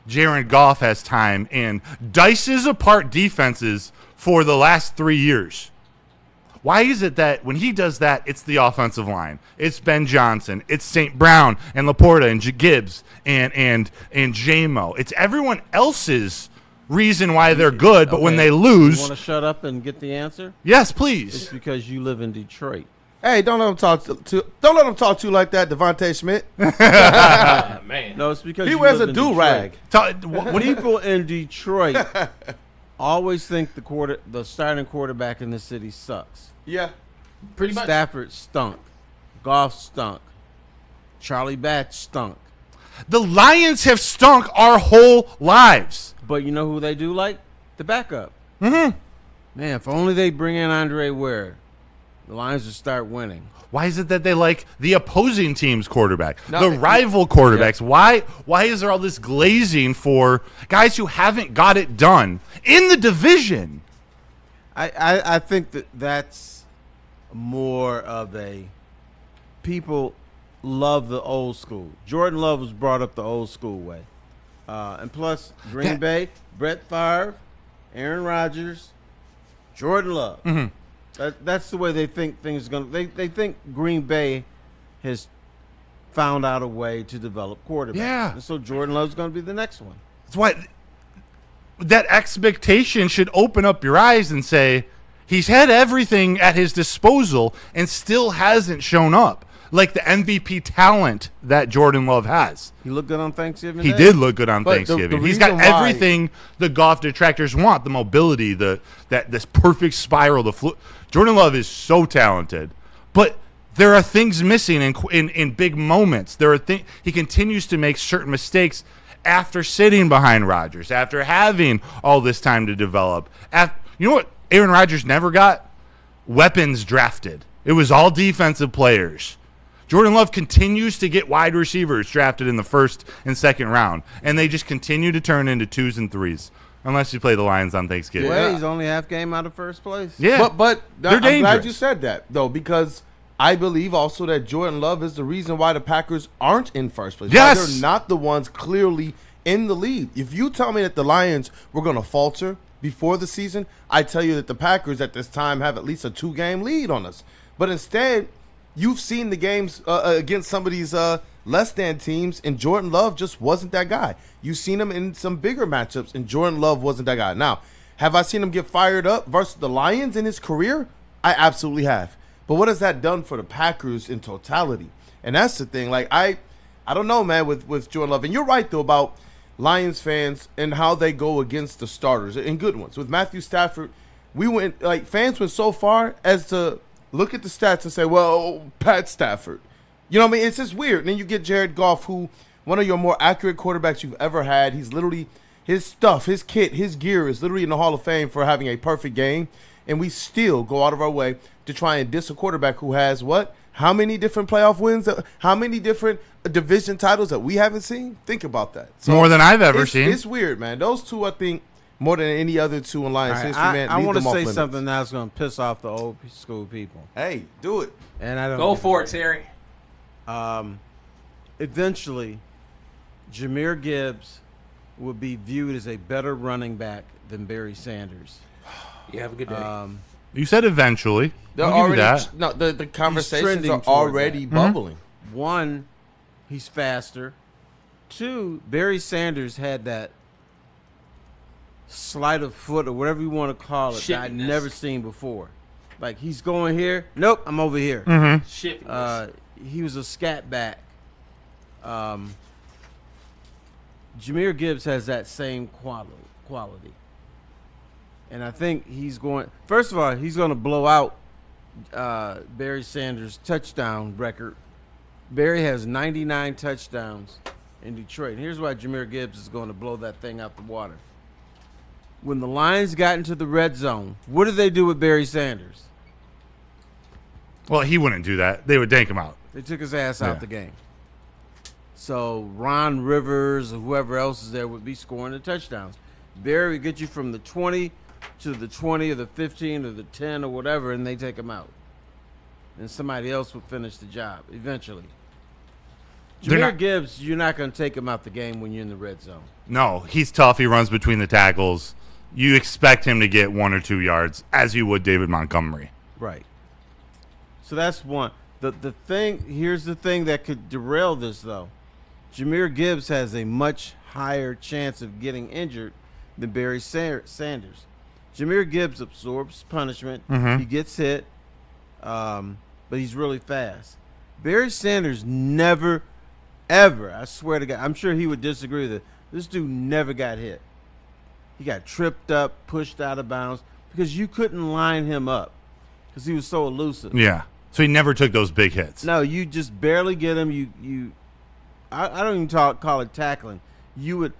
Jared Goff has time and dices apart defenses for the last 3 years, why is it that when he does that, it's the offensive line? It's Ben Johnson, it's St. Brown and Laporta and Gibbs and J-Mo. It's everyone else's reason why they're good, but when they lose... You want to shut up and get the answer? Yes, please. It's because you live in Detroit. Hey, don't let him talk to you like that, Devontae Schmidt. Man. No, it's because he you wears live a do-rag. People in Detroit always think the starting quarterback in the city sucks. Yeah. Pretty much. Stafford stunk. Goff stunk. Charlie Batch stunk. The Lions have stunk our whole lives. But you know who they do like? The backup. Mm-hmm. Man, if only they bring in Andre Ware, the Lions would start winning. Why is it that they like the opposing team's quarterback, the rival quarterbacks? Yeah. Why is there all this glazing for guys who haven't got it done in the division? I think that's more of a people love the old school. Jordan Love was brought up the old school way. And plus, Green Bay, Brett Favre, Aaron Rodgers, Jordan Love. Mm-hmm. That's the way they think things are going to. They think Green Bay has found out a way to develop quarterbacks. Yeah. And so Jordan Love's going to be the next one. That's why that expectation should open up your eyes and say he's had everything at his disposal and still hasn't shown up. Like the MVP talent that Jordan Love has. He looked good on Thanksgiving He Day? did look good on Thanksgiving. He's got everything the Goff detractors want, the mobility, this perfect spiral, Jordan Love is so talented. But there are things missing in big moments. He continues to make certain mistakes after sitting behind Rodgers, after having all this time to develop. You know what Aaron Rodgers never got? Weapons drafted. It was all defensive players. Jordan Love continues to get wide receivers drafted in the first and second round, and they just continue to turn into 2s and 3s, unless you play the Lions on Thanksgiving. Well, he's only half game out of first place. Yeah, but they're dangerous. I'm glad you said that, though, because I believe also that Jordan Love is the reason why the Packers aren't in first place. Yes. Why they're not the ones clearly in the lead. If you tell me that the Lions were going to falter before the season, I tell you that the Packers at this time have at least a 2-game lead on us. But instead, you've seen the games against some of these less-than teams, and Jordan Love just wasn't that guy. You've seen him in some bigger matchups, and Jordan Love wasn't that guy. Now, have I seen him get fired up versus the Lions in his career? I absolutely have. But what has that done for the Packers in totality? And that's the thing. Like, I don't know, man, with Jordan Love. And you're right, though, about Lions fans and how they go against the starters and good ones. With Matthew Stafford, fans went so far as to look at the stats and say, well, Pat Stafford. You know what I mean? It's just weird. And then you get Jared Goff, who one of your more accurate quarterbacks you've ever had. He's literally, his stuff, his kit, his gear is literally in the Hall of Fame for having a perfect game. And we still go out of our way to try and diss a quarterback who has what? How many different playoff wins? How many different division titles that we haven't seen? Think about that. So more than I've ever seen. It's weird, man. Those two, I think, more than any other two in Lions history, man. I want to say something that's going to piss off the old school people. Hey, do it. And I don't go for it, Terry. Eventually, Jahmyr Gibbs will be viewed as a better running back than Barry Sanders. You have a good day. You said eventually. They're already, no, the conversations are already bubbling. Mm-hmm. One, he's faster. Two, Barry Sanders had that sleight of foot or whatever you want to call it that I'd never seen before. Like, he's going here. Nope, I'm over here. Mm-hmm. He was a scat back. Jahmyr Gibbs has that same quality. And I think he's going – first of all, he's going to blow out Barry Sanders' touchdown record. Barry has 99 touchdowns in Detroit. And here's why Jahmyr Gibbs is going to blow that thing out the water. When the Lions got into the red zone, what did they do with Barry Sanders? Well, he wouldn't do that. They would dank him out. They took his ass out the game. So Ron Rivers or whoever else is there would be scoring the touchdowns. Barry would get you from the 20 to the 20 or the 15 or the 10 or whatever, and they take him out. And somebody else will finish the job eventually. Jahmyr Gibbs, you're not going to take him out the game when you're in the red zone. No, he's tough. He runs between the tackles. You expect him to get 1 or 2 yards, as you would David Montgomery. Right. So that's one. Here's the thing that could derail this, though. Jahmyr Gibbs has a much higher chance of getting injured than Barry Sanders. Jahmyr Gibbs absorbs punishment. Mm-hmm. He gets hit, but he's really fast. Barry Sanders never, ever, I swear to God, I'm sure he would disagree with it. This dude never got hit. He got tripped up, pushed out of bounds, because you couldn't line him up because he was so elusive. Yeah. So he never took those big hits. No, you just barely get him. I don't even call it tackling. You would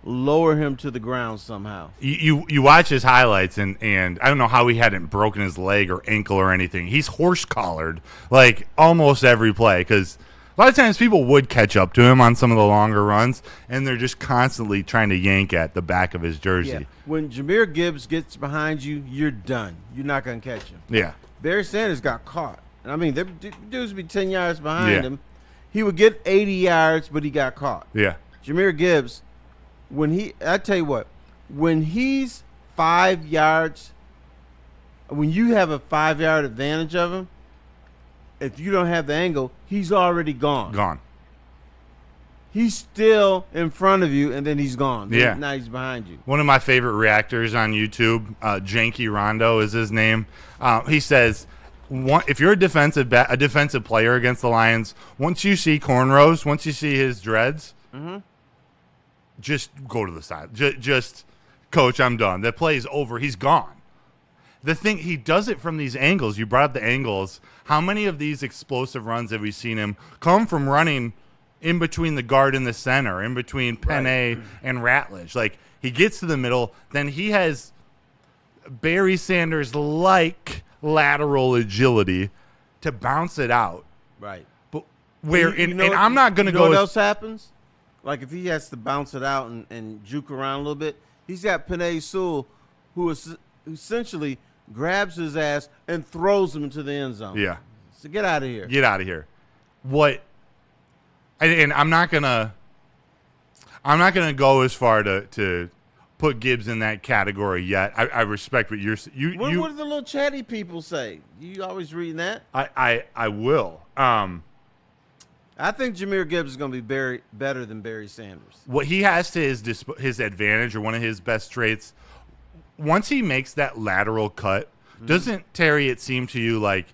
lower him to the ground somehow. You watch his highlights, and I don't know how he hadn't broken his leg or ankle or anything. He's horse-collared, like, almost every play, because a lot of times people would catch up to him on some of the longer runs, and they're just constantly trying to yank at the back of his jersey. Yeah. When Jahmyr Gibbs gets behind you, you're done. You're not going to catch him. Yeah. Barry Sanders got caught. I mean, the dudes would be 10 yards behind him. He would get 80 yards, but he got caught. Yeah. Jahmyr Gibbs, I tell you what, when he's 5 yards, when you have a 5-yard advantage of him, if you don't have the angle, he's already gone. Gone. He's still in front of you, and then he's gone. Yeah. Now he's behind you. One of my favorite reactors on YouTube, Janky Rondo is his name. He says, if you're a defensive player against the Lions, once you see cornrows, once you see his dreads, just go to the side. Just, coach, I'm done. That play is over. He's gone. The thing, he does it from these angles. You brought up the angles. How many of these explosive runs have we seen him come from running in between the guard and the center, in between Penne and Ratledge? Like, he gets to the middle, then he has Barry Sanders-like lateral agility to bounce it out. Right. But I'm not going to go. What else happens? Like, if he has to bounce it out and juke around a little bit, he's got Penei Sewell, who essentially grabs his ass and throws him into the end zone. Yeah. So get out of here. Get out of here. And I'm not gonna go as far to put Gibbs in that category yet. I respect what you're saying. What do the little chatty people say? You always reading that? I will. I think Jahmyr Gibbs is going to be better than Barry Sanders. What he has to his advantage, or one of his best traits, once he makes that lateral cut, doesn't Terry it seem to you like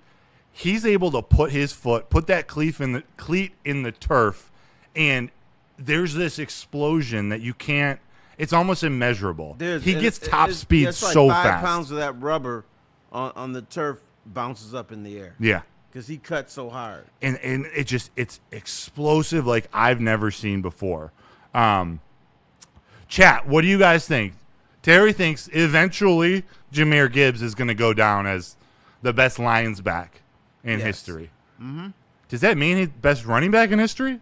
he's able to put that cleat in the turf, and there's this explosion that you can't. It's almost immeasurable. He gets top speed so fast. 5 pounds of that rubber on the turf bounces up in the air. Yeah. Because he cuts so hard. And it's explosive like I've never seen before. Chat, what do you guys think? Terry thinks eventually Jahmyr Gibbs is going to go down as the best Lions back in history. Mm-hmm. Does that mean he's best running back in history?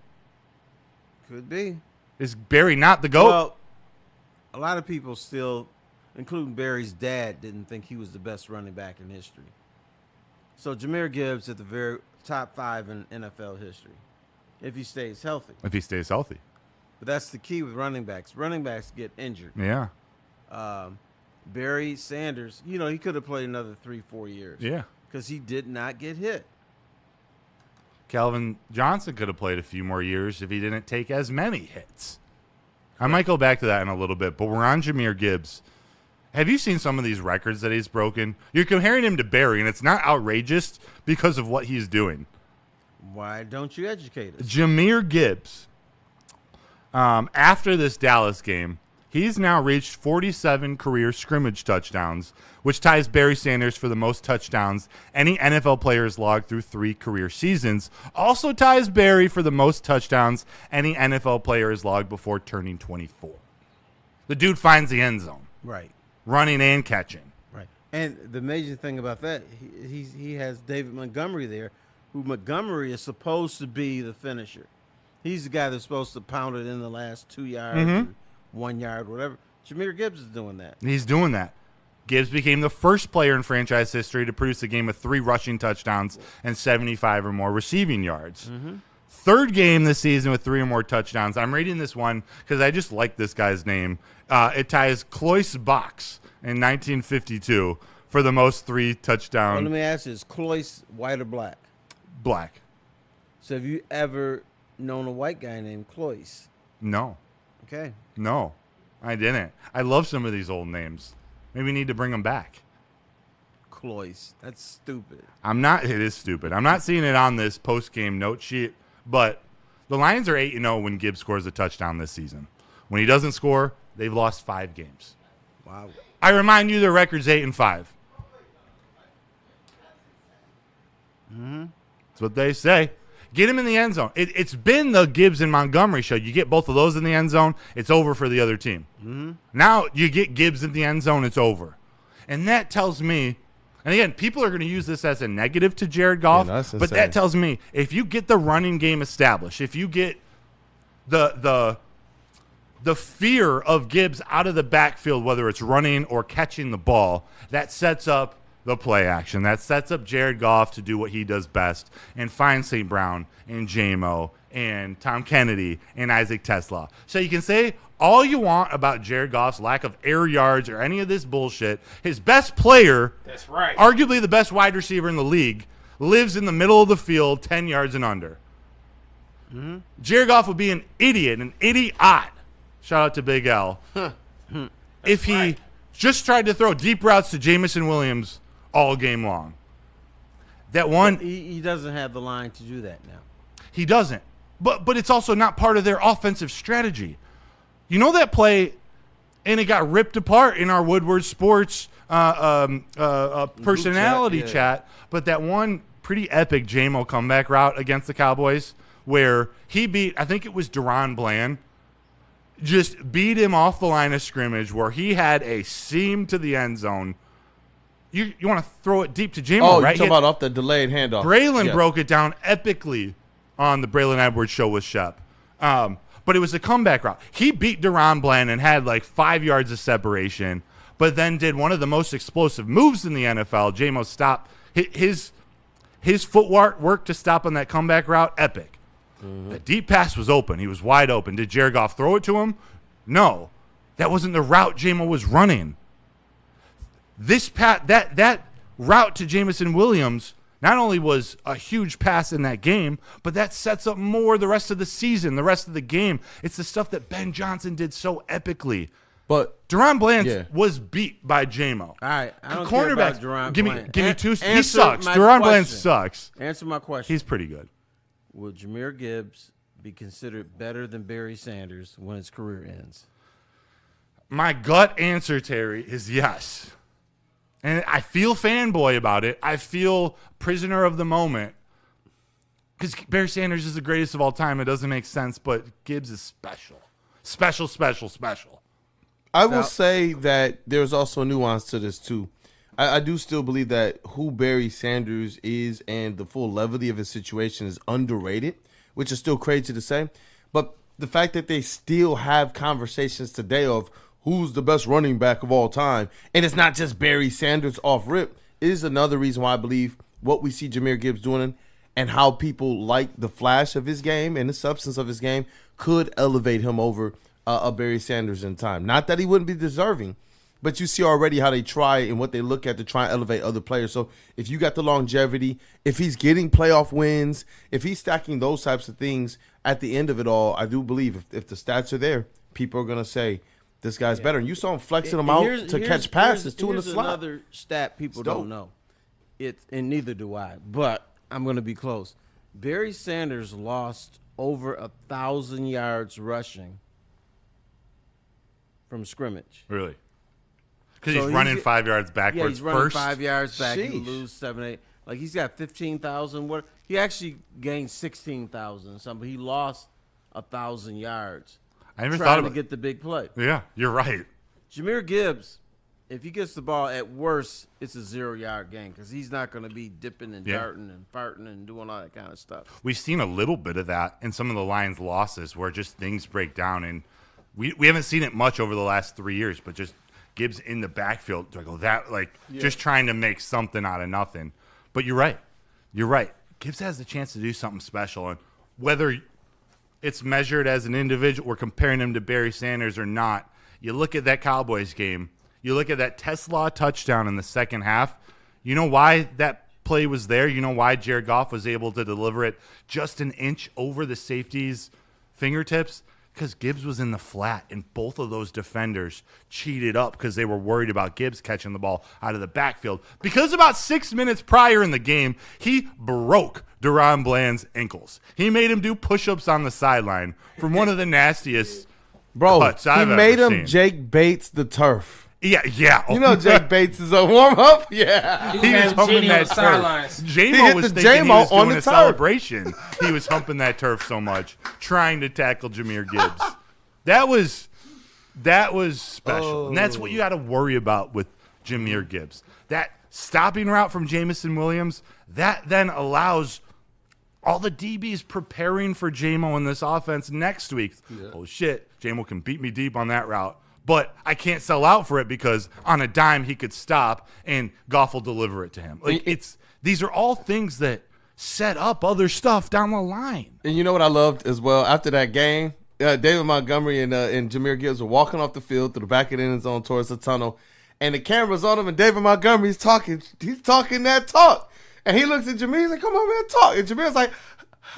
Could be. Is Barry not the GOAT? Well, a lot of people still, including Barry's dad, didn't think he was the best running back in history. So Jahmyr Gibbs at the very top 5 in NFL history, if he stays healthy. If he stays healthy. But that's the key with running backs. Running backs get injured. Yeah. Barry Sanders, he could have played another 3-4 years. Yeah. Because he did not get hit. Calvin Johnson could have played a few more years if he didn't take as many hits. I might go back to that in a little bit, but we're on Jahmyr Gibbs. Have you seen some of these records that he's broken? You're comparing him to Barry, and it's not outrageous because of what he's doing. Why don't you educate us? Jahmyr Gibbs, after this Dallas game, he's now reached 47 career scrimmage touchdowns, which ties Barry Sanders for the most touchdowns any NFL players logged through 3 career seasons. Also ties Barry for the most touchdowns any NFL player has logged before turning 24. The dude finds the end zone. Right. Running and catching. Right. And the amazing thing about that, he has David Montgomery there, who Montgomery is supposed to be the finisher. He's the guy that's supposed to pound it in the last 2 yards, or 1 yard, whatever. Jahmyr Gibbs is doing that. He's doing that. Gibbs became the first player in franchise history to produce a game with 3 rushing touchdowns and 75 or more receiving yards. Mm-hmm. Third game this season with 3 or more touchdowns. I'm reading this one because I just like this guy's name. It ties Cloyce Box in 1952 for the most 3 touchdowns. Well, let me ask you, is Cloyce white or black? Black. So have you ever known a white guy named Cloyce? No. Okay. No, I didn't. I love some of these old names. Maybe we need to bring them back. Cloyce. That's stupid. It is stupid. I'm not seeing it on this post-game note sheet, but the Lions are 8-0 when Gibbs scores a touchdown this season. When he doesn't score, they've lost 5 games. Wow. I remind you, their record's 8-5. Mm-hmm. That's what they say. Get him in the end zone. It's been the Gibbs and Montgomery show. You get both of those in the end zone, it's over for the other team. Mm-hmm. Now you get Gibbs in the end zone, it's over. And that tells me, and again, people are going to use this as a negative to Jared Goff, but that tells me if you get the running game established, if you get the fear of Gibbs out of the backfield, whether it's running or catching the ball, that sets up the play action. That sets up Jared Goff to do what he does best and find St. Brown and J-Mo and Tom Kennedy and Isaac Tesla. So you can say all you want about Jared Goff's lack of air yards or any of this bullshit. His best player, that's right, arguably the best wide receiver in the league, lives in the middle of the field 10 yards and under. Mm-hmm. Jared Goff would be an idiot, shout out to Big L, if he just tried to throw deep routes to Jameson Williams all game long. That one, he doesn't have the line to do that now. He doesn't. But it's also not part of their offensive strategy. You know that play, and it got ripped apart in our Woodward Sports personality chat, but that one pretty epic J-Mo comeback route against the Cowboys where he beat, I think it was Deron Bland, just beat him off the line of scrimmage where he had a seam to the end zone. You want to throw it deep to J-Mo, right? Oh, you're talking about off the delayed handoff. Braylon broke it down epically on the Braylon Edwards show with Shep. But it was a comeback route. He beat Deron Bland and had like 5 yards of separation, but then did one of the most explosive moves in the NFL. J-Mo stopped. His footwork work to stop on that comeback route, epic. Mm-hmm. The deep pass was open. He was wide open. Did Jared Goff throw it to him? No. That wasn't the route J-Mo was running. That route to Jameson Williams not only was a huge pass in that game, but that sets up more the rest of the season, the rest of the game. It's the stuff that Ben Johnson did so epically. But Deron Bland was beat by J-Mo. All right, I don't care about Deron Bland. Give me 2. He sucks. Deron Bland sucks. Answer my question. He's pretty good. Will Jahmyr Gibbs be considered better than Barry Sanders when his career ends? My gut answer, Terry, is yes. And I feel fanboy about it. I feel prisoner of the moment. Because Barry Sanders is the greatest of all time. It doesn't make sense, but Gibbs is special. Special. I will say that there's also nuance to this, too. I do still believe that who Barry Sanders is and the full levity of his situation is underrated, which is still crazy to say. But the fact that they still have conversations today of who's the best running back of all time, and it's not just Barry Sanders off rip, is another reason why I believe what we see Jahmyr Gibbs doing and how people like the flash of his game and the substance of his game could elevate him over a Barry Sanders in time. Not that he wouldn't be deserving, but you see already how they try and what they look at to try and elevate other players. So if you got the longevity, if he's getting playoff wins, if he's stacking those types of things at the end of it all, I do believe if the stats are there, people are going to say, this guy's better. And you saw him flexing them out to catch passes, too, in the slot. Here's another stat people don't know. And neither do I, but I'm going to be close. Barry Sanders lost over 1,000 yards rushing from scrimmage. Really? Because he's running 5 yards backwards first? Yeah, he's running first. 5 yards back. Sheesh. He lose 7, 8. Like, he's got 15,000. He actually gained 16,000 something, but he lost 1,000 yards. I never thought thought to about get the big play. Yeah, you're right. Jahmyr Gibbs, if he gets the ball, at worst, it's a 0-yard game because he's not going to be dipping and darting and farting and doing all that kind of stuff. We've seen a little bit of that in some of the Lions' losses where just things break down, and we haven't seen it much over the last 3 years, but just Gibbs in the backfield. Do I go that just trying to make something out of nothing? But you're right. Gibbs has the chance to do something special, and whether it's measured as an individual, we're comparing him to Barry Sanders or not. You look at that Cowboys game. You look at that Tesla touchdown in the second half. You know why that play was there? You know why Jared Goff was able to deliver it just an inch over the safety's fingertips? Because Gibbs was in the flat, and both of those defenders cheated up because they were worried about Gibbs catching the ball out of the backfield. Because about 6 minutes prior in the game, he broke Deron Bland's ankles. He made him do push-ups on the sideline from one of the nastiest cuts I've ever made him seen. Jake Bates the turf. Yeah. You know Jake Bates is a warm-up? Yeah. He was humping that turf. J-Mo was thinking he was doing a celebration. He was humping that turf so much, trying to tackle Jahmyr Gibbs. That was special. And that's what you got to worry about with Jahmyr Gibbs. That stopping route from Jameson Williams, that then allows all the DBs preparing for J-Mo in this offense next week. Yeah. Oh, shit. J-Mo can beat me deep on that route. But I can't sell out for it because on a dime he could stop and Goff will deliver it to him. These are all things that set up other stuff down the line. And you know what I loved as well? After that game, David Montgomery and Jahmyr Gibbs were walking off the field through the back of the end zone towards the tunnel, and the camera's on him, and David Montgomery's talking. He's talking that talk. And he looks at Jahmyr, he's like, come on, man, talk. And Jahmyr's like,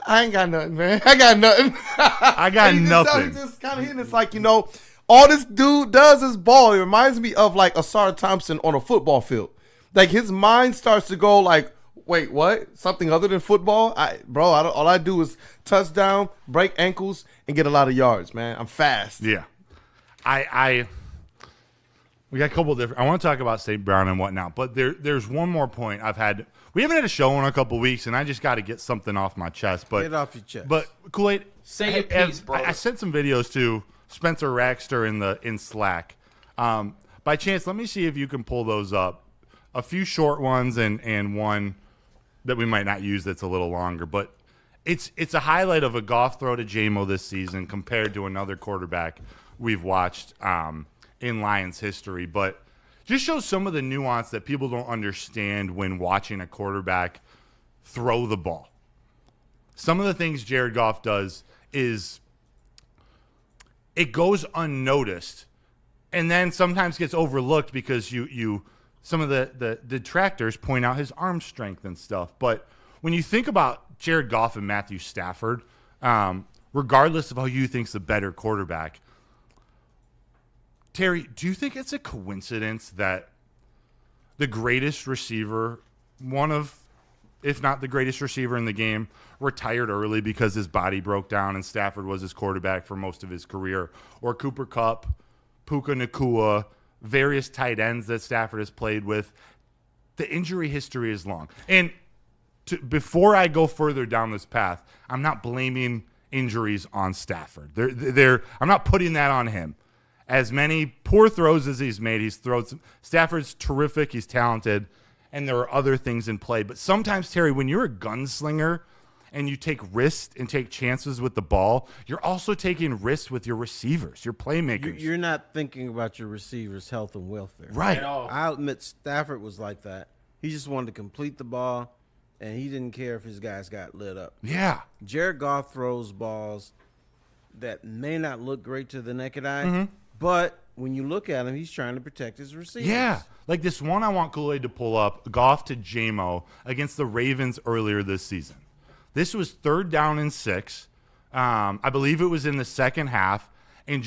I ain't got nothing, man. I got nothing. I got nothing. He's just kind of hitting. It's like, all this dude does is ball. It reminds me of like Asar Thompson on a football field. Like his mind starts to go like, wait, what? Something other than football? All I do is touchdown, break ankles, and get a lot of yards, man. I'm fast. Yeah. We got a couple of different. I want to talk about St. Brown and whatnot, but there's one more point I've had. We haven't had a show in a couple of weeks, and I just got to get something off my chest. But get it off your chest. But Kool-Aid, say your piece, bro. I sent some videos to Spencer Raxter in Slack. By chance, let me see if you can pull those up. A few short ones and one that we might not use that's a little longer. But it's a highlight of a Goff throw to J-Mo this season compared to another quarterback we've watched in Lions history. But just shows some of the nuance that people don't understand when watching a quarterback throw the ball. Some of the things Jared Goff does is it goes unnoticed and then sometimes gets overlooked because some of the detractors point out his arm strength and stuff. But when you think about Jared Goff and Matthew Stafford, regardless of how you think's the better quarterback, Terry, do you think it's a coincidence that the greatest receiver, one of, if not the greatest receiver in the game, retired early because his body broke down and Stafford was his quarterback for most of his career? Or Cooper Kupp, Puka Nacua, various tight ends that Stafford has played with. The injury history is long. And before I go further down this path, I'm not blaming injuries on Stafford. I'm not putting that on him. As many poor throws as he's made, Stafford's terrific, he's talented, and there are other things in play. But sometimes, Terry, when you're a gunslinger and you take risks and take chances with the ball, you're also taking risks with your receivers, your playmakers. You're not thinking about your receivers' health and welfare. Right. At all. I'll admit Stafford was like that. He just wanted to complete the ball, and he didn't care if his guys got lit up. Yeah. Jared Goff throws balls that may not look great to the naked eye, but when you look at him, he's trying to protect his receivers. Yeah. Like this one I want Kool-Aid to pull up, Goff to J-Mo against the Ravens earlier this season. This was 3rd down and 6. I believe it was in the second half. And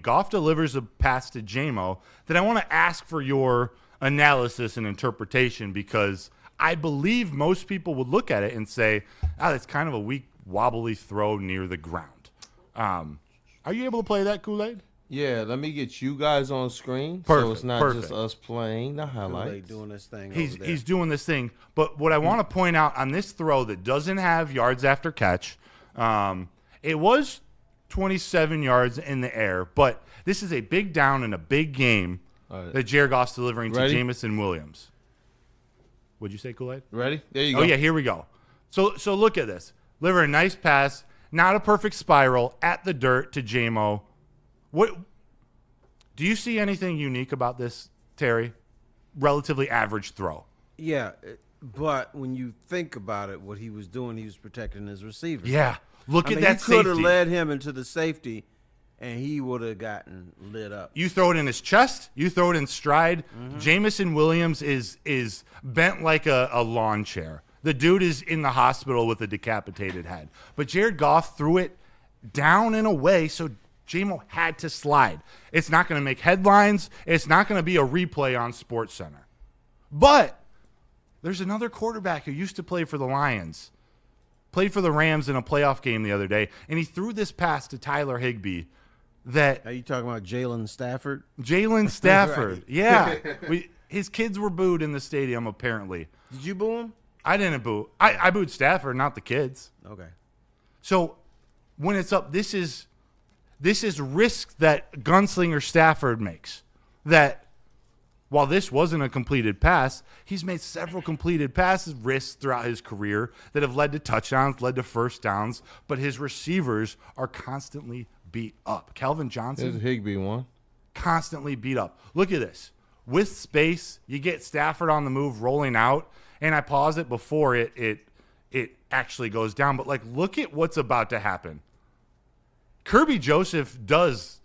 Goff delivers a pass to J-Mo that I want to ask for your analysis and interpretation, because I believe most people would look at it and say, that's kind of a weak, wobbly throw near the ground. Are you able to play that, Kool-Aid? Yeah, let me get you guys on screen. Perfect, so it's not just us playing the highlights. Kool-Aid doing this thing. He's doing this thing. But what I want to point out on this throw that doesn't have yards after catch, it was 27 yards in the air, but this is a big down in a big game that Jared Goff's delivering to Jameson Williams. What'd you say, Kool-Aid? Ready? There you go. Oh, yeah, here we go. So look at this. Deliver a nice pass, not a perfect spiral, at the dirt to J-Mo. What Do you see anything unique about this, Terry? Relatively average throw. Yeah, but when you think about it, what he was doing, he was protecting his receiver. Yeah. Look at He that could safety. have led him into the safety, and he would have gotten lit up. You throw it in his chest. You throw it in stride. Jamison Williams is bent like a lawn chair. The dude is in the hospital with a decapitated head. But Jared Goff threw it down and away, so J-Mo had to slide. It's not going to make headlines. It's not going to be a replay on SportsCenter. But there's another quarterback who used to play for the Lions, played for the Rams in a playoff game the other day, and he threw this pass to Tyler Higbee. That Are you talking about Jalen Stafford? Jalen Stafford. Right. Yeah. His kids were booed in the stadium, apparently. Did you boo him? I didn't boo. I booed Stafford, not the kids. Okay. So when it's up, this is risk that Gunslinger Stafford makes. That while this wasn't a completed pass, he's made several completed passes, risks throughout his career that have led to touchdowns, led to first downs, but his receivers are constantly beat up. Calvin Johnson. There's Higbee one. Constantly beat up. Look at this. With space, you get Stafford on the move, rolling out, and I pause it before it actually goes down. But, like, look at what's about to happen. Kirby Joseph does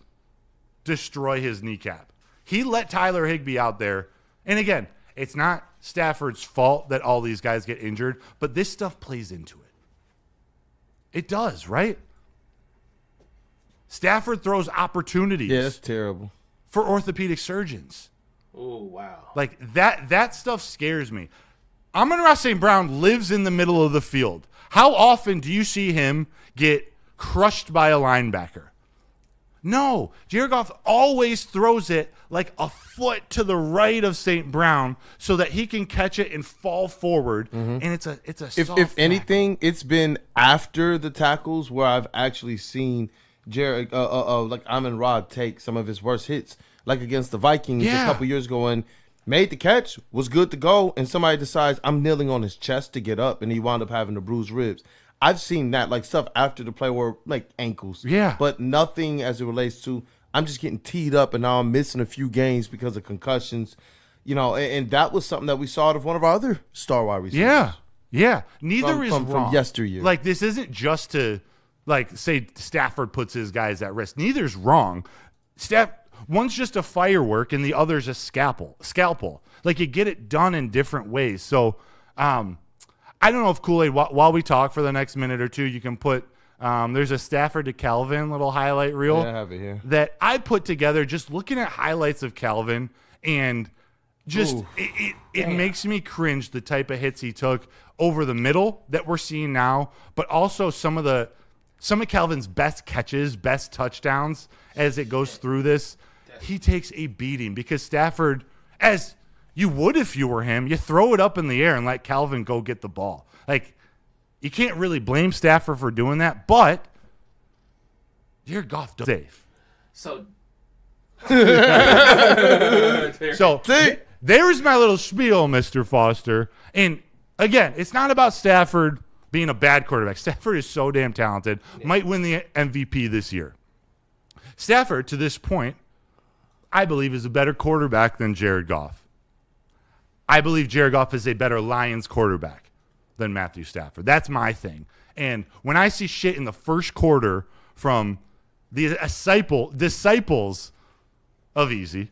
destroy his kneecap. He let Tyler Higbee out there. And, again, it's not Stafford's fault that all these guys get injured, but this stuff plays into it. It does, right? Stafford throws opportunities. Yeah, that's terrible. For orthopedic surgeons. Oh, wow. Like, that stuff scares me. Amon-Ra St. Brown lives in the middle of the field. How often do you see him get crushed by a linebacker? No. Jared Goff always throws it like a foot to the right of St. Brown so that he can catch it and fall forward. And it's a soft If anything, it's been after the tackles where I've actually seen Jared, like Amon-Ra take some of his worst hits, like against the Vikings a couple years ago, and made the catch, was good to go, and somebody decides I'm kneeling on his chest to get up, and he wound up having to bruise ribs. I've seen that, like stuff after the play where, like, ankles. Yeah. But nothing as it relates to, I'm just getting teed up, and now I'm missing a few games because of concussions. You know, and that was something that we saw out of one of our other star wide receivers. Yeah. Neither is from wrong. yesteryear. Like, this isn't just to, like, say Stafford puts his guys at risk. Neither's wrong. One's just a firework and the other's a scalpel. Like, you get it done in different ways. So, I don't know if Kool-Aid, while we talk for the next minute or two, you can put, there's a Stafford to Calvin little highlight reel. Yeah, I have it here. That I put together just looking at highlights of Calvin, and just it makes me cringe the type of hits he took over the middle that we're seeing now, but also some of Calvin's best catches, best touchdowns as it goes through this. He takes a beating because Stafford, as you would if you were him, you throw it up in the air and let Calvin go get the ball. Like, you can't really blame Stafford for doing that, but Jared Goff does safe. So There's my little spiel, Mr. Foster. And again, it's not about Stafford being a bad quarterback. Stafford is so damn talented. Might win the MVP this year. Stafford, to this point, I believe is a better quarterback than Jared Goff. I believe Jared Goff is a better Lions quarterback than Matthew Stafford. That's my thing. And when I see shit in the first quarter from the disciples of Easy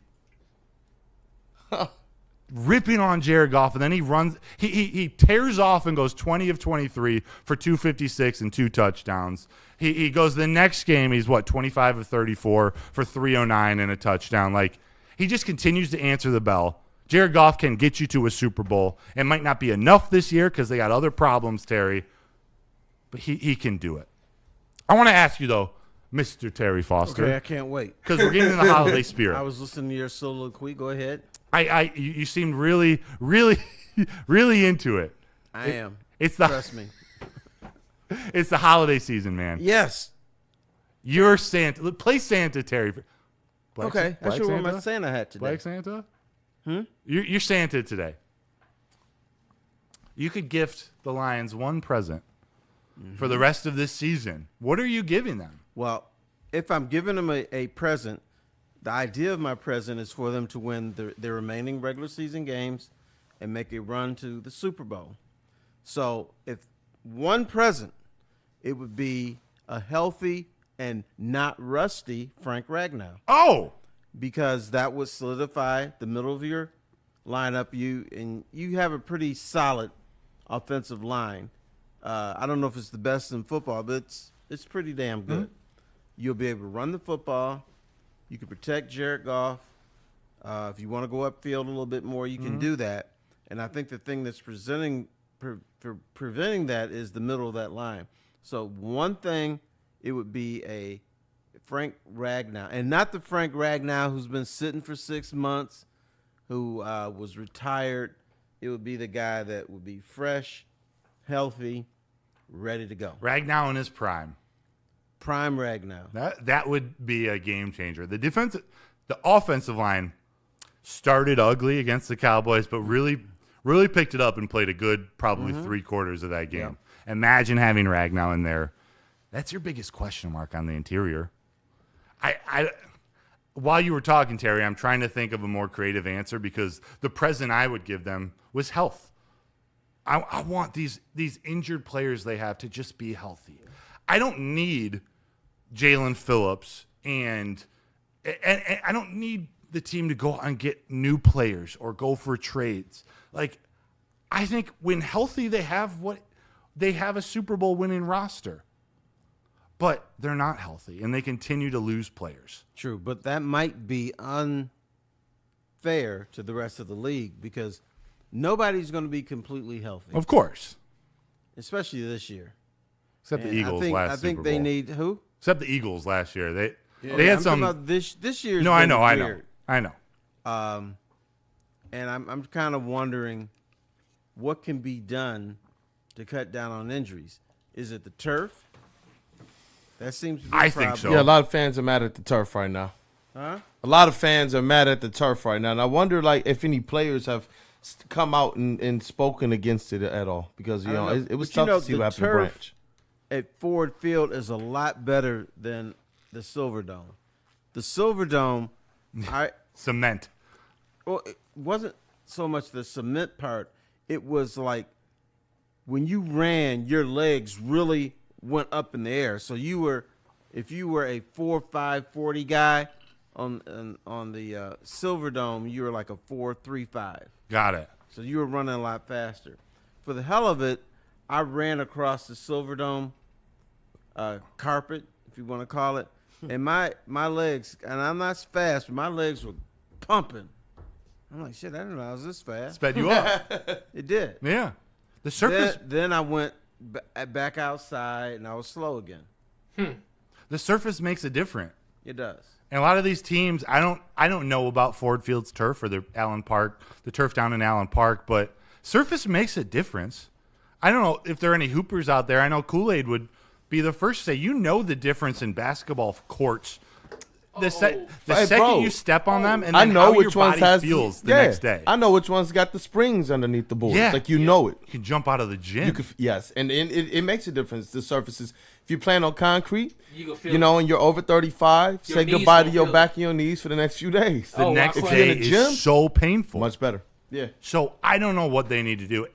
ripping on Jared Goff, and then he runs, he tears off and goes 20 of 23 for 256 and 2 touchdowns. He goes the next game, he's 25 of 34 for 309 and a touchdown. Like, he just continues to answer the bell. Jared Goff can get you to a Super Bowl. It might not be enough this year because they got other problems, Terry, but he can do it. I want to ask you, though, Mr. Terry Foster. Okay, I can't wait. Because we're getting in the holiday spirit. I was listening to your soliloquy. Go ahead. You seemed really, really, really into it. I am. Trust me. It's the holiday season, man. Yes. You're Santa. Play Santa, Terry. Okay, I should wear my Santa hat today. Black Santa? You're Santa today. You could gift the Lions one present for the rest of this season. What are you giving them? Well, if I'm giving them a present, The idea of my present is for them to win their remaining regular season games and make a run to the Super Bowl. So if one present, it would be a healthy and not rusty Frank Ragnow. Oh! Because that would solidify the middle of your lineup. You have a pretty solid offensive line. I don't know if it's the best in football, but it's pretty damn good. You'll be able to run the football. You can protect Jared Goff. If you want to go upfield a little bit more, you can do that. And I think the thing that's preventing that is the middle of that line. So one thing, it would be a Frank Ragnow, and not the Frank Ragnow who's been sitting for 6 months, who was retired. It would be the guy that would be fresh, healthy, ready to go. Ragnow in his prime. Prime Ragnow. That would be a game changer. The offensive line started ugly against the Cowboys, but really picked it up and played a good probably 3 quarters of that game. Yeah. Imagine having Ragnow in there. That's your biggest question mark on the interior. While you were talking, Terry, I'm trying to think of a more creative answer because the present I would give them was health. I want these injured players they have to just be healthy. I don't need Jalen Phillips and I don't need the team to go out and get new players or go for trades. Like, I think when healthy, they have a Super Bowl winning roster. But they're not healthy, and they continue to lose players. True, but that might be unfair to the rest of the league because nobody's going to be completely healthy. Of course. Especially this year. Except the Eagles last Super Bowl. I think they need who? Except the Eagles last year. They had some. About this year's. No, I know. And I'm kind of wondering what can be done to cut down on injuries. Is it the turf? That seems to be I think so. Yeah, a lot of fans are mad at the turf right now. Huh? A lot of fans are mad at the turf right now. And I wonder, if any players have come out and spoken against it at all. Because, it was tough to see what happened to Branch. At Ford Field is a lot better than the Silverdome. The Silverdome, cement. Well, it wasn't so much the cement part. It was like when you ran, your legs really went up in the air. So if you were a 4.5 40 guy on the Silverdome, you were like a 4.35. Got it. So you were running a lot faster. For the hell of it, I ran across the Silverdome carpet, if you want to call it, and my legs, and I'm not fast, but my legs were pumping. I'm like, shit, I didn't know I was this fast. Sped you up. It did. Yeah. The surface. Then I went back outside, and I was slow again. The surface makes a difference. It does. And a lot of these teams, I don't know about Ford Field's turf or the turf down in Allen Park, but surface makes a difference. I don't know if there are any hoopers out there. I know Kool-Aid would be the first to say, the difference in basketball courts. The second you step on them, and then I know which ones feels the next day. I know which ones got the springs underneath the boards. Yeah, know it. You can jump out of the gym. Yes, and it makes a difference. The surfaces. If you plan on concrete, and you're over 35, say goodbye to your back and your knees for the next few days. The next day is so painful. Much better. Yeah. So I don't know what they need to do.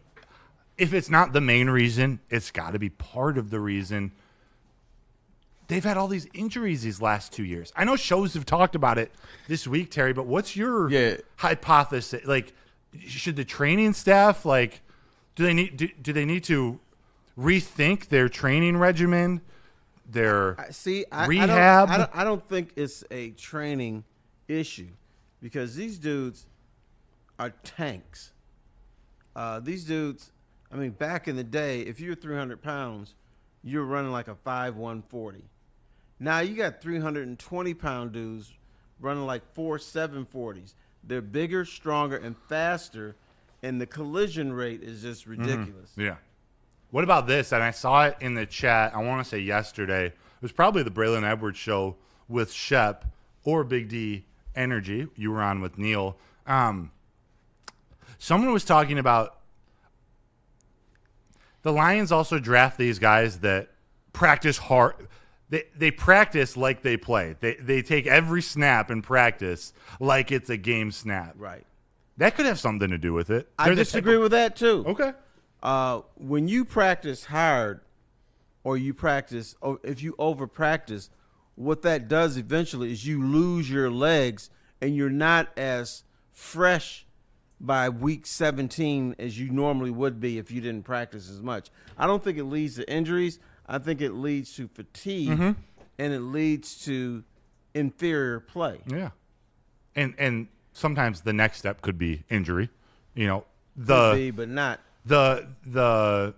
If it's not the main reason, it's got to be part of the reason. They've had all these injuries these last 2 years. I know shows have talked about it this week, Terry, but what's your hypothesis? Like, should the training staff, do they need to rethink their training regimen, their rehab? I don't think it's a training issue because these dudes are tanks. These dudes, back in the day, if you were 300 pounds, you were running like a 5.140. Now you got 320-pound dudes running like 4.740s. They're bigger, stronger, and faster, and the collision rate is just ridiculous. Yeah. What about this? And I saw it in the chat, I want to say yesterday. It was probably the Braylon Edwards show with Shep or Big D Energy. You were on with Neil. Someone was talking about the Lions also draft these guys that practice hard. they practice like they play. They take every snap in practice like it's a game snap. Right. That could have something to do with it. I disagree with that too. Okay. When you practice hard, or if you over practice, what that does eventually is you lose your legs, and you're not as fresh by week 17 as you normally would be if you didn't practice as much. I don't think it leads to injuries. I think it leads to fatigue, and it leads to inferior play. Yeah. And sometimes the next step could be injury. Could be, but not. The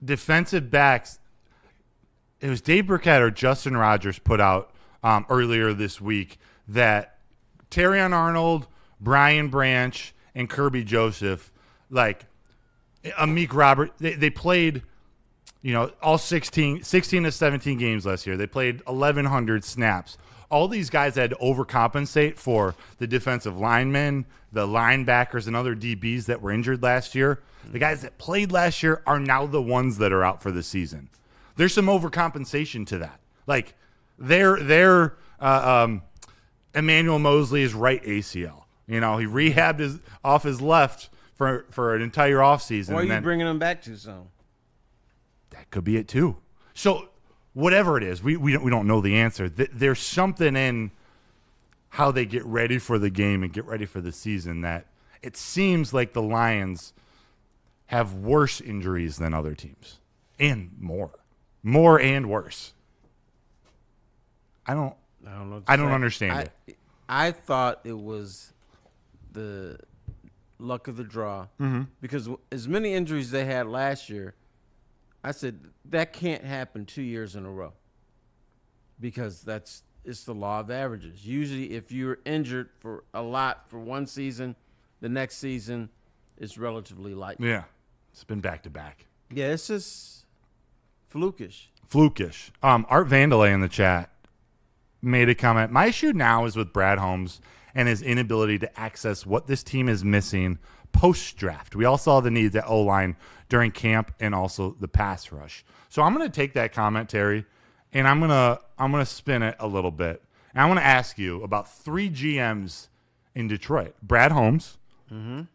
defensive backs, it was Dave Burkett or Justin Rogers put out earlier this week that Terrion Arnold, Brian Branch, and Kirby Joseph, like Amik Robert, they played, all 16 to 17 games last year. They played 1,100 snaps. All these guys had to overcompensate for the defensive linemen, the linebackers, and other DBs that were injured last year. The guys that played last year are now the ones that are out for the season. There's some overcompensation to that. Like, they're Emmanuel Mosley's right ACL. He rehabbed off his left for an entire offseason. Why are you bringing him back too soon? That could be it too. So whatever it is, we don't know the answer. There's something in how they get ready for the game and get ready for the season that it seems like the Lions have worse injuries than other teams, and more and worse. I don't understand it. I thought it was the luck of the draw, because as many injuries they had last year, I said that can't happen 2 years in a row, because it's the law of averages. Usually if you're injured for a lot for one season, the next season is relatively light. Yeah. It's been back to back. Yeah, it's just flukish. Art Vandalay in the chat made a comment. My issue now is with Brad Holmes and his inability to access what this team is missing post-draft. We all saw the needs at O-line during camp and also the pass rush. So I'm going to take that comment, Terry, and I'm going to spin it a little bit. And I want to ask you about 3 GMs in Detroit. Brad Holmes,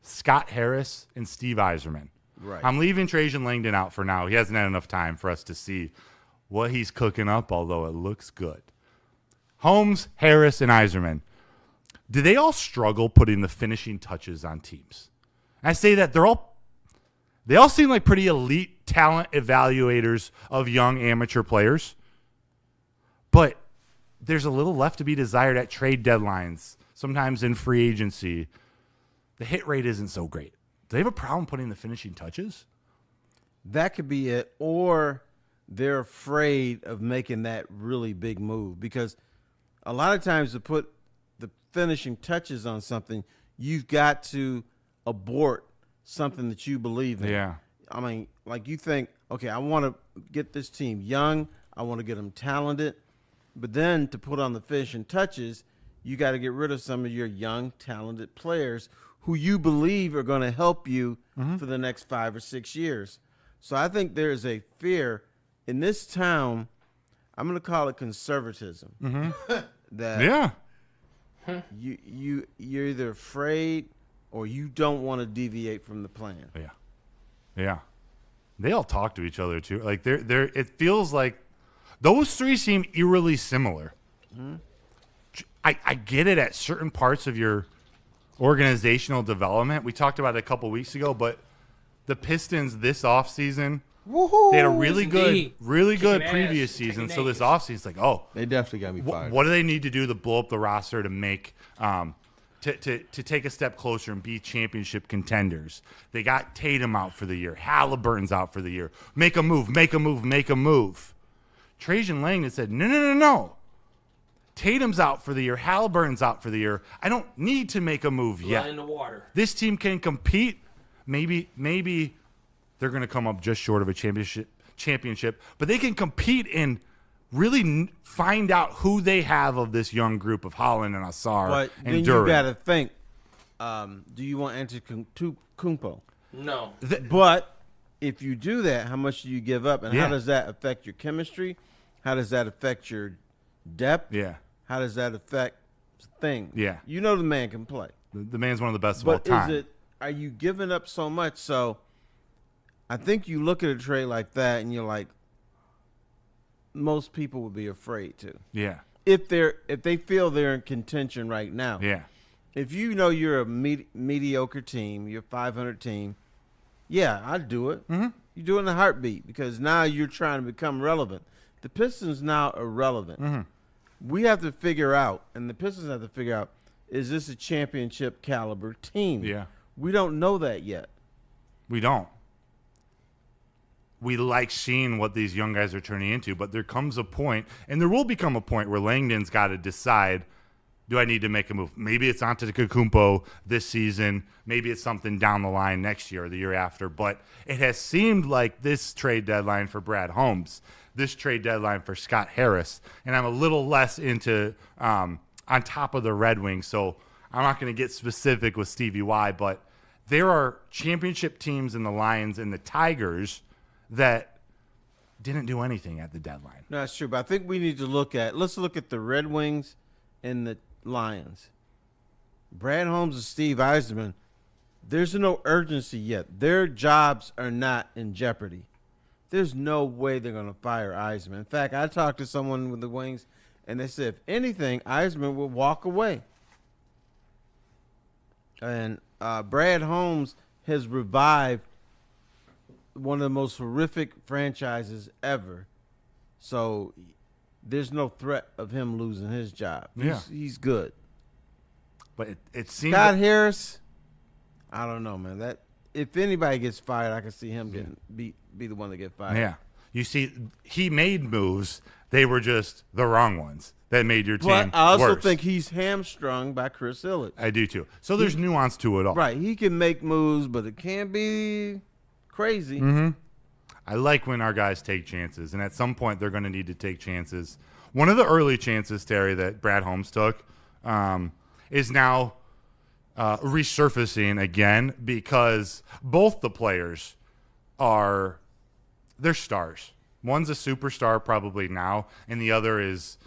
Scott Harris, and Steve Yzerman. Right. I'm leaving Trajan Langdon out for now. He hasn't had enough time for us to see what he's cooking up, although it looks good. Holmes, Harris, and Yzerman. Do they all struggle putting the finishing touches on teams? I say that they all seem like pretty elite talent evaluators of young amateur players, but there's a little left to be desired at trade deadlines, sometimes in free agency. The hit rate isn't so great. Do they have a problem putting the finishing touches? That could be it, or they're afraid of making that really big move, because a lot of times to put the finishing touches on something, you've got to abort something that you believe in. Yeah. I mean, like you think, okay, I want to get this team young. I want to get them talented. But then to put on the finishing touches, you got to get rid of some of your young, talented players who you believe are going to help you for the next 5 or 6 years. So I think there is a fear in this town. I'm going to call it conservatism. That you're either afraid or you don't want to deviate from the plan. Yeah. They all talk to each other too. Like they're. It feels like those 3 seem eerily similar. I get it at certain parts of your organizational development. We talked about it a couple weeks ago, but the Pistons this offseason, they had a really good previous season. So this offseason, it's like, they definitely got me fired. What do they need to do to blow up the roster to make to take a step closer and be championship contenders? They got Tatum out for the year. Halliburton's out for the year. Make a move. Trajan Langdon said, no. Tatum's out for the year. Halliburton's out for the year. I don't need to make a move yet. In the water. This team can compete. Maybe they're going to come up just short of a championship, but they can compete and really find out who they have of this young group of Holland and Asar but and then Duran. You got to think, do you want Antetokounmpo? No. But if you do that, how much do you give up, and how does that affect your chemistry? How does that affect your depth? Yeah. How does that affect things? Yeah. You know the man can play. The man's one of the best of all But time. are you giving up so much? So I think you look at a trade like that and you're like, most people would be afraid to. Yeah. If they feel they're in contention right now. Yeah. If you know you're a mediocre team, you're a 500 team, yeah, I'd do it. Mm-hmm. You do it in a heartbeat because now you're trying to become relevant. The Pistons now are relevant. Mm-hmm. We have to figure out, and the Pistons have to figure out, is this a championship caliber team? Yeah. We don't know that yet. We don't. We like seeing what these young guys are turning into, but there comes a point, and there will become a point where Langdon's got to decide, do I need to make a move? Maybe it's Antetokounmpo this season. Maybe it's something down the line next year or the year after. But it has seemed like this trade deadline for Brad Holmes, this trade deadline for Scott Harris, and I'm a little less into on top of the Red Wings, so I'm not going to get specific with Stevie Y, but there are championship teams in the Lions and the Tigers that didn't do anything at the deadline. No, that's true. But I think we need to let's look at the Red Wings and the Lions. Brad Holmes and Steve Yzerman, there's no urgency yet. Their jobs are not in jeopardy. There's no way they're going to fire Yzerman. In fact, I talked to someone with the Wings, and they said, if anything, Yzerman will walk away. And Brad Holmes has revived one of the most horrific franchises ever. So there's no threat of him losing his job. Yeah. He's good. But it seems Scott Harris, I don't know, man. That if anybody gets fired, I can see him getting be the one to get fired. Yeah. You see, he made moves. They were just the wrong ones that made your team But I also worse. think he's hamstrung by Chris Illich. I do too. So there's nuance to it all. Right. He can make moves, but it can't be crazy. Mm-hmm. I like when our guys take chances, and at some point they're going to need to take chances. One of the early chances, Terry, that Brad Holmes took is now resurfacing again because both the players they're stars. One's a superstar probably now, and the other is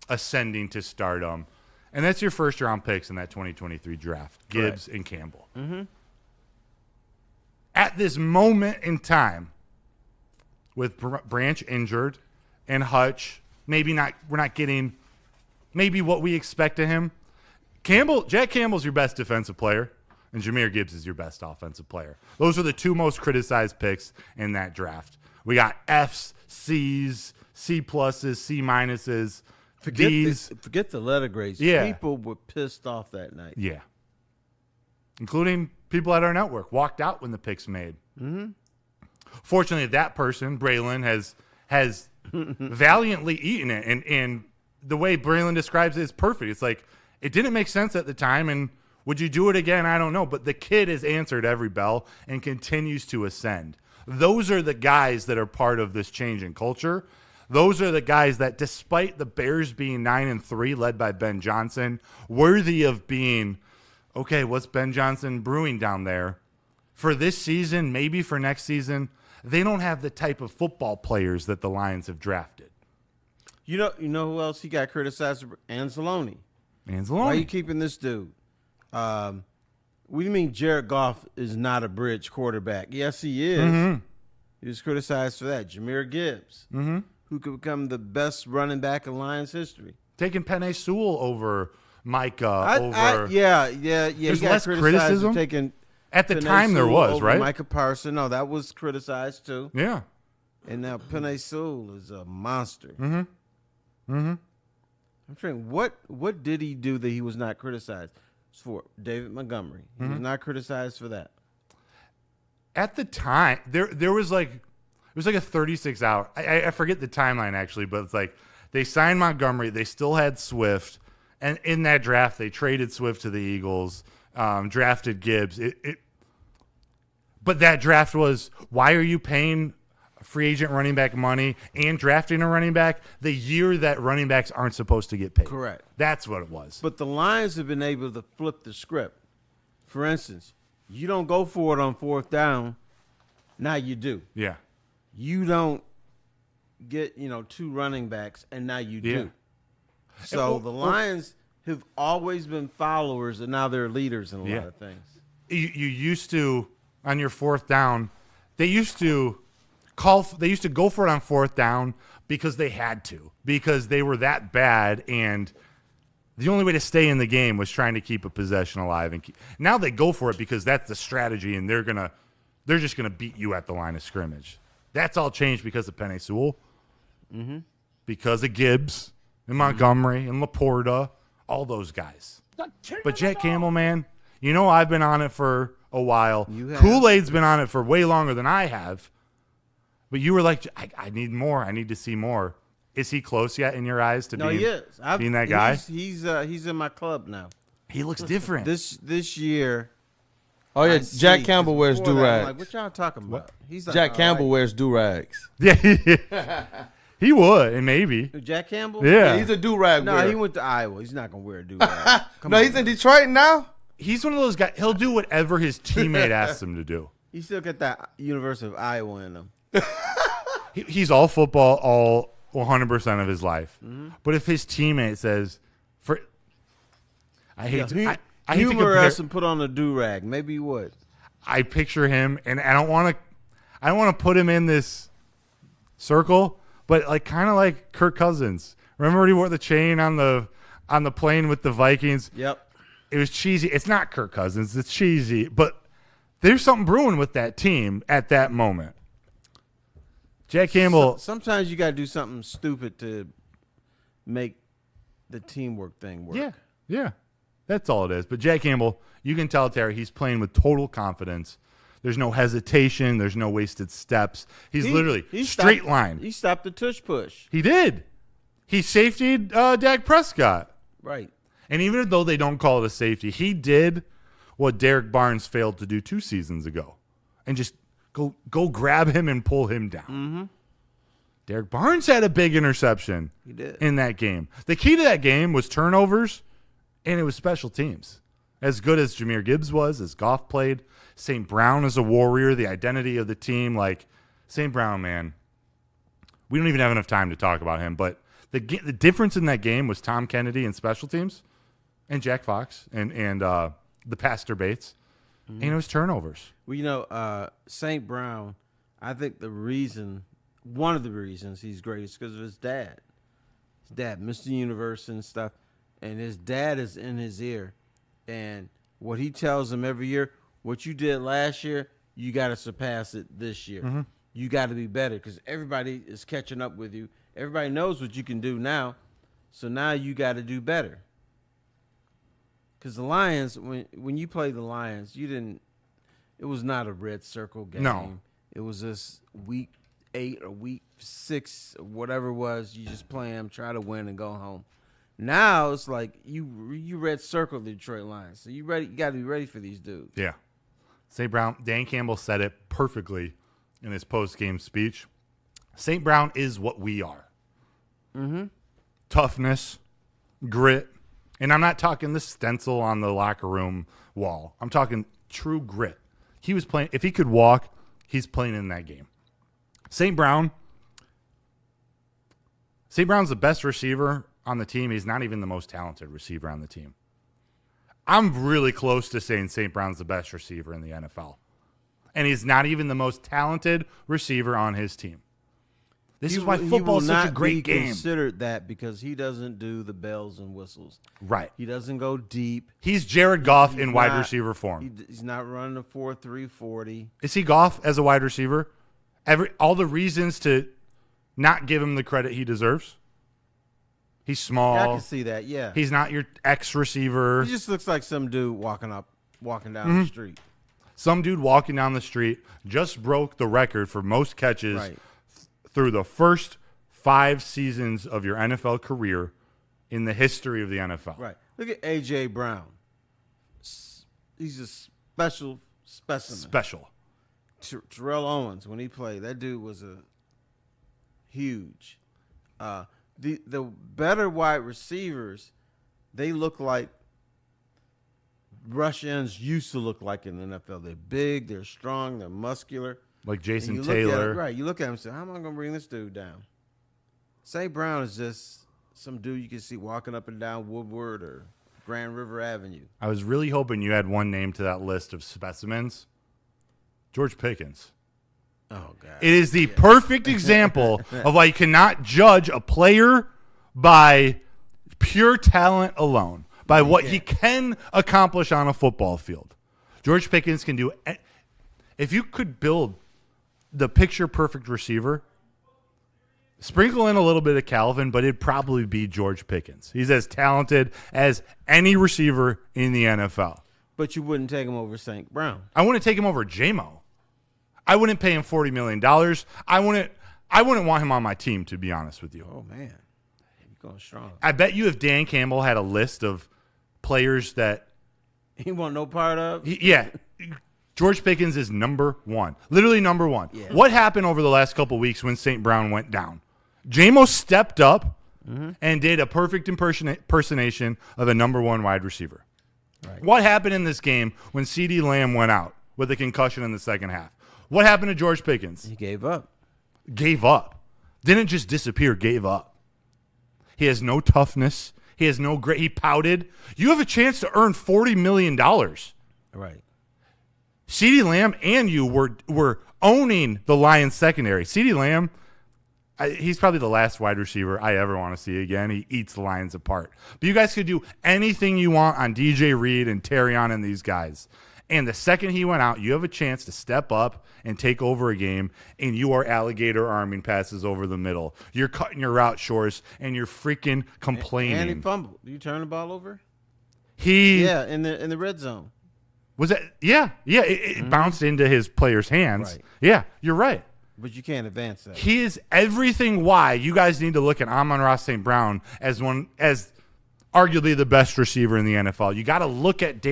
ascending to stardom. And that's your first-round picks in that 2023 draft, Gibbs and Campbell. Mm-hmm. At this moment in time, with Branch injured and Hutch, we're not getting maybe what we expect of him. Jack Campbell's your best defensive player, and Jahmyr Gibbs is your best offensive player. Those are the two most criticized picks in that draft. We got Fs, Cs, C pluses, C minuses, Ds. Forget the letter grades. Yeah. People were pissed off that night. Yeah. Including people at our network walked out when the picks made. Mm-hmm. Fortunately, that person, Braylon, has valiantly eaten it. And the way Braylon describes it is perfect. It's like, it didn't make sense at the time, and would you do it again? I don't know. But the kid has answered every bell and continues to ascend. Those are the guys that are part of this change in culture. Those are the guys that, despite the Bears being 9-3, led by Ben Johnson, worthy of being, okay, what's Ben Johnson brewing down there? For this season, maybe for next season, they don't have the type of football players that the Lions have drafted. You know who else he got criticized? Anzalone. Anzalone. Why are you keeping this dude? What do you mean Jared Goff is not a bridge quarterback? Yes, he is. Mm-hmm. He was criticized for that. Jahmyr Gibbs, who could become the best running back in Lions history. Taking Penei Sewell over Micah. Yeah. There's He got less criticized criticism? for taking At the Penei time there Sewell was, over right? Micah Parsons. No, that was criticized too. Yeah. And now Penei Sewell is a monster. Mm-hmm. Mm-hmm. I'm trying. What did he do that he was not criticized for? David Montgomery. He was not criticized for that. At the time, there was like, it was like a 36-hour. I forget the timeline actually, but it's like they signed Montgomery. They still had Swift, and in that draft they traded Swift to the Eagles, drafted Gibbs. But that draft was, why are you paying free agent running back money and drafting a running back the year that running backs aren't supposed to get paid? Correct. That's what it was. But the Lions have been able to flip the script. For instance, you don't go for it on fourth down. Now you do. Yeah. You don't get 2 running backs, and now you do. So the Lions have always been followers, and now they're leaders in a lot of things. You used to, on your 4th down, they used to go for it on 4th down because they had to, because they were that bad, and the only way to stay in the game was trying to keep a possession alive. And now they go for it because that's the strategy, and they're just gonna beat you at the line of scrimmage. That's all changed because of Penei Sewell, because of Gibbs and Montgomery and Laporta, all those guys. But Jack Campbell, man, I've been on it for a while. Kool-Aid's been on it for way longer than I have. But you were like, I need more. I need to see more. Is he close yet in your eyes to being that guy? He's in my club now. He looks different. This year. Oh yeah, Jack Campbell wears do-rags. Like, what y'all talking about? He's like, Jack Campbell wears do-rags. Yeah, he would, and maybe. Jack Campbell? Yeah. He's a do-rag wearer. No, he went to Iowa. He's not gonna wear a do-rag. He's in Detroit now. He's one of those guys. He'll do whatever his teammate asks him to do. He still got that University of Iowa in him. He's all football, all 100% of his life. But if his teammate says, I hate to humor compare, us and put on a do-rag. Maybe you would. I picture him, and I don't want to put him in this circle, but kind of like Kirk Cousins. Remember when he wore the chain on the plane with the Vikings? Yep. It was cheesy. It's not Kirk Cousins. It's cheesy, but there's something brewing with that team at that moment. Jack Campbell. Sometimes you got to do something stupid to make the teamwork thing work. Yeah. That's all it is. But Jack Campbell, you can tell, Terry, he's playing with total confidence. There's no hesitation. There's no wasted steps. He's literally straight line. He stopped the tush push. He did. He safetied Dak Prescott. Right. And even though they don't call it a safety, he did what Derek Barnes failed to do 2 seasons ago. And just go grab him and pull him down. Derek Barnes had a big interception in that game. The key to that game was turnovers, and it was special teams. As good as Jahmyr Gibbs was, as Goff played, St. Brown is a warrior, the identity of the team. St. Brown, man, we don't even have enough time to talk about him. But the difference in that game was Tom Kennedy and special teams, and Jack Fox and the Pastor Bates, and it was turnovers. Well, St. Brown, I think one of the reasons he's great is because of his dad. His dad, Mr. Universe and stuff, and his dad is in his ear. And what he tells him every year, what you did last year, you got to surpass it this year. You got to be better because everybody is catching up with you. Everybody knows what you can do now, so now you got to do better. Because the Lions, when you play the Lions, it was not a red circle game. No. It was this week 8 or week 6 or whatever it was. You just play them, try to win, and go home. Now it's like you red circle the Detroit Lions. So you got to be ready for these dudes. Yeah. St. Brown, Dan Campbell said it perfectly in his post-game speech. St. Brown is what we are. Toughness, grit. And I'm not talking the stencil on the locker room wall. I'm talking true grit. He was playing. If he could walk, he's playing in that game. St. Brown's the best receiver on the team. He's not even the most talented receiver on the team. I'm really close to saying St. Brown's the best receiver in the NFL. And he's not even the most talented receiver on his team. This is why football is such a great game. He will not be considered that because he doesn't do the bells and whistles. Right. He doesn't go deep. He's Jared Goff in wide receiver form. He's not running a 4.3 40. Is he Goff as a wide receiver? All the reasons to not give him the credit he deserves. He's small. Yeah, I can see that, yeah. He's not your ex-receiver. He just looks like some dude walking down the street. Some dude walking down the street just broke the record for most catches through the first 5 seasons of your NFL career in the history of the NFL. Right. Look at A.J. Brown. He's a special specimen. Special. Terrell Owens, when he played, that dude was a huge. The better wide receivers, they look like rush ends used to look like in the NFL. They're big, they're strong, they're muscular. Like Jason Taylor. You look at him and say, how am I going to bring this dude down? St. Brown is just some dude you can see walking up and down Woodward or Grand River Avenue. I was really hoping you had one name to that list of specimens. George Pickens. Oh, God. It is the perfect example of why you cannot judge a player by pure talent alone, by what he can accomplish on a football field. George Pickens can do – if you could build the picture-perfect receiver, sprinkle in a little bit of Calvin, but it'd probably be George Pickens. He's as talented as any receiver in the NFL. But you wouldn't take him over St. Brown. I wouldn't take him over J-Mo. I wouldn't pay him $40 million. I wouldn't want him on my team, to be honest with you. Oh, man. You're going strong. I bet you if Dan Campbell had a list of players that he want no part of? George Pickens is number one. Literally number one. Yeah. What happened over the last couple of weeks when St. Brown went down? J-Mo stepped up and did a perfect impersonation of a number one wide receiver. Right. What happened in this game when CeeDee Lamb went out with a concussion in the second half? What happened to George Pickens? He gave up. Gave up. Didn't just disappear, gave up. He has no toughness. He has no grit. He pouted. You have a chance to earn $40 million. Right. CeeDee Lamb and you were owning the Lions secondary. CeeDee Lamb, he's probably the last wide receiver I ever want to see again. He eats the Lions apart. But you guys could do anything you want on DJ Reed and Terrion and these guys. And the second he went out, you have a chance to step up and take over a game, and you are alligator arming passes over the middle. You're cutting your route shorts, and you're freaking complaining. And he fumbled. Did you turn the ball over? Yeah, in the red zone. Was that? Yeah. It bounced into his player's hands. Right. Yeah, you're right. But you can't advance that. He is everything why you guys need to look at Amon-Ra St. Brown as arguably the best receiver in the NFL. You got to look at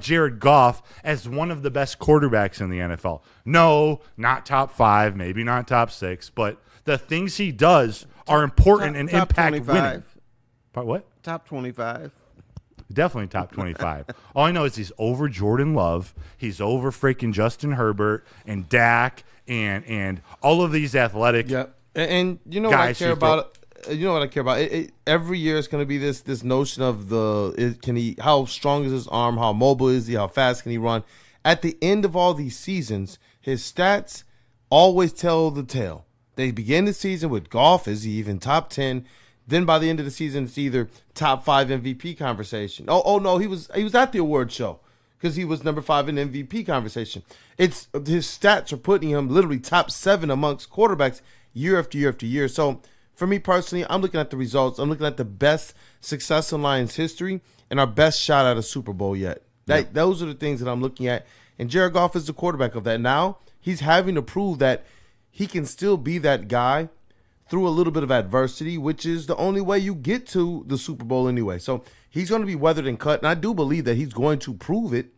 Jared Goff as one of the best quarterbacks in the NFL. No, not top 5, maybe not top 6, but the things he does are important and top impact 25. winning. What? Top 25. Definitely top 25. All I know is he's over Jordan Love. He's over freaking Justin Herbert and Dak and all of these athletic. Yeah, and you know what I care about. You know what I care about. Every year it's going to be this notion of how strong is his arm, how mobile is he, how fast can he run. At the end of all these seasons, his stats always tell the tale. They begin the season with Goff. Is he even top 10? Then by the end of the season, it's either top 5 MVP conversation. Oh no, he was at the award show because he was number 5 in MVP conversation. It's his stats are putting him literally top 7 amongst quarterbacks year after year after year. So for me personally, I'm looking at the results. I'm looking at the best success in Lions history and our best shot at a Super Bowl yet. Those are the things that I'm looking at. And Jared Goff is the quarterback of that. Now he's having to prove that he can still be that guy through a little bit of adversity, which is the only way you get to the Super Bowl anyway. So he's going to be weathered and cut, and I do believe that he's going to prove it.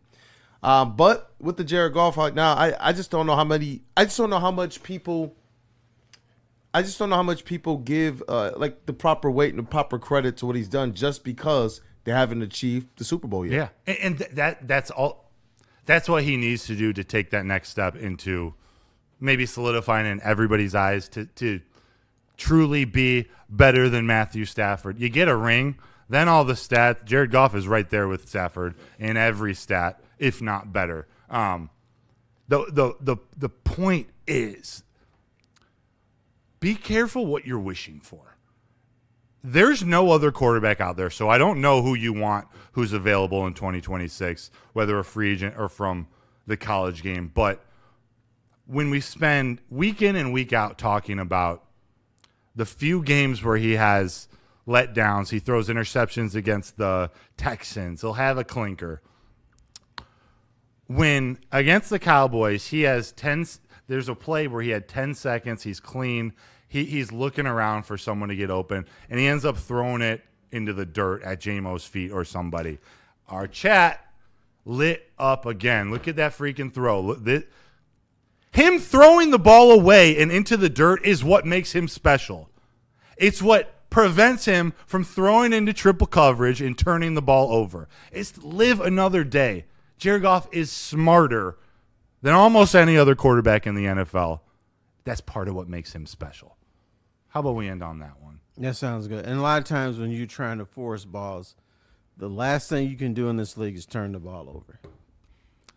But with the Jared Goff right now, I just don't know how much people give like the proper weight and the proper credit to what he's done just because they haven't achieved the Super Bowl yet. Yeah, and that's all. That's what he needs to do to take that next step into maybe solidifying in everybody's eyes to truly be better than Matthew Stafford. You get a ring, then all the stats. Jared Goff is right there with Stafford in every stat, if not better. The point is, be careful what you're wishing for. There's no other quarterback out there, so I don't know who you want who's available in 2026, whether a free agent or from the college game. But when we spend week in and week out talking about the few games where he has letdowns, he throws interceptions against the Texans, he'll have a clinker. When against the Cowboys, he has 10. There's a play where he had 10 seconds. He's clean. He's looking around for someone to get open, and he ends up throwing it into the dirt at J-Mo's feet or somebody. Our chat lit up again. Look at that freaking throw. Him throwing the ball away and into the dirt is what makes him special. It's what prevents him from throwing into triple coverage and turning the ball over. It's live another day. Jared Goff is smarter than almost any other quarterback in the NFL. That's part of what makes him special. How about we end on that one? That sounds good. And a lot of times when you're trying to force balls, the last thing you can do in this league is turn the ball over.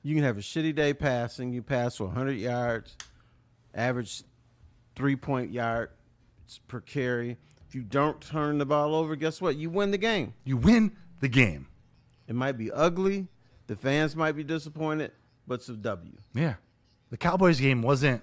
You can have a shitty day passing. You pass for 100 yards, average 3-point yards per carry. If you don't turn the ball over, guess what? You win the game. You win the game. It might be ugly. The fans might be disappointed, but it's a W. Yeah. The Cowboys game wasn't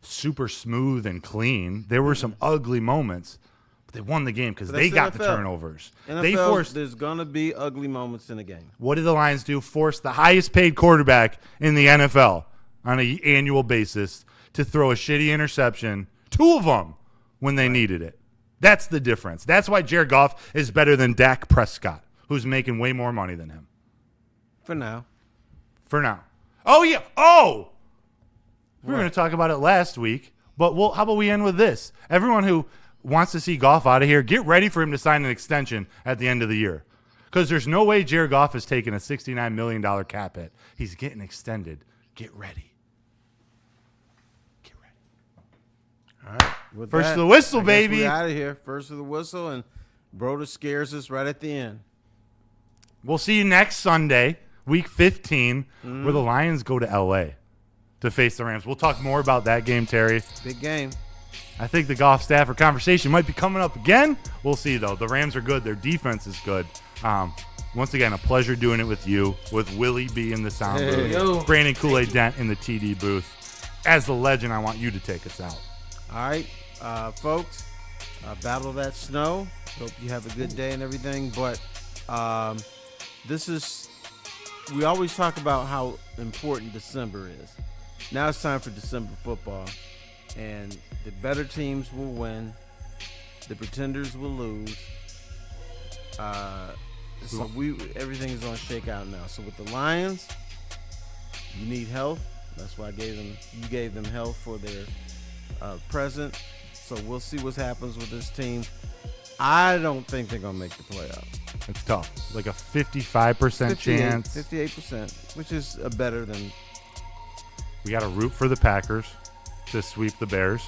super smooth and clean. There were some ugly moments, but they won the game because they got the turnovers. There's going to be ugly moments in the game. What did the Lions do? Force the highest paid quarterback in the NFL on an annual basis to throw a shitty interception, 2 of them, when they needed it. That's the difference. That's why Jared Goff is better than Dak Prescott, who's making way more money than him. For now. Oh, yeah. Oh! We were going to talk about it last week, but how about we end with this? Everyone who wants to see Goff out of here, get ready for him to sign an extension at the end of the year. Because there's no way Jared Goff is taking a $69 million cap hit. He's getting extended. Get ready. All right. First to the whistle, baby. We're out of here. First to the whistle, and Broder scares us right at the end. We'll see you next Sunday, week 15, where the Lions go to L.A. to face the Rams. We'll talk more about that game, Terry. Big game. I think the Goff Stafford conversation might be coming up again. We'll see, though. The Rams are good. Their defense is good. Once again, a pleasure doing it with you, with Willie B in the sound booth, Brandon Kool-Aid Dent in the TD booth. As the legend, I want you to take us out. All right, folks, battle that snow. Hope you have a good day and everything. But we always talk about how important December is. Now it's time for December football. And the better teams will win. The pretenders will lose. So everything is on shakeout now. So with the Lions, you need health. That's why you gave them health for their present. So we'll see what happens with this team. I don't think they're going to make the playoffs. It's tough. Like a 55% chance. 58%, which is better than. We got to root for the Packers to sweep the Bears.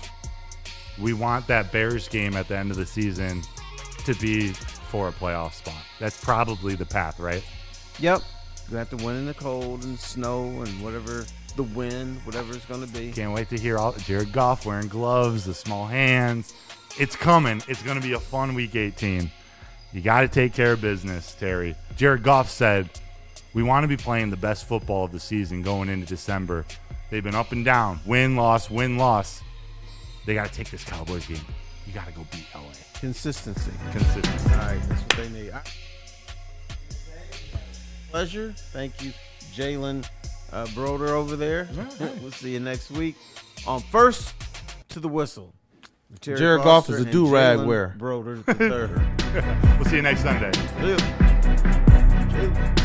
We want that Bears game at the end of the season to be for a playoff spot. That's probably the path, right? Yep. You have to win in the cold and snow and whatever, the wind, whatever it's going to be. Can't wait to hear Jared Goff wearing gloves, the small hands. It's coming. It's going to be a fun Week 18. You got to take care of business, Terry. Jared Goff said, we want to be playing the best football of the season going into December. They've been up and down. Win, loss, win, loss. They got to take this Cowboys game. You got to go beat LA. Consistency. All right, that's what they need. Pleasure. Thank you, Jalen Broder over there. Right. We'll see you next week on First to the Whistle. Jared Goff is a do-rag wearer. Broder the third. We'll see you next Sunday. Jalen.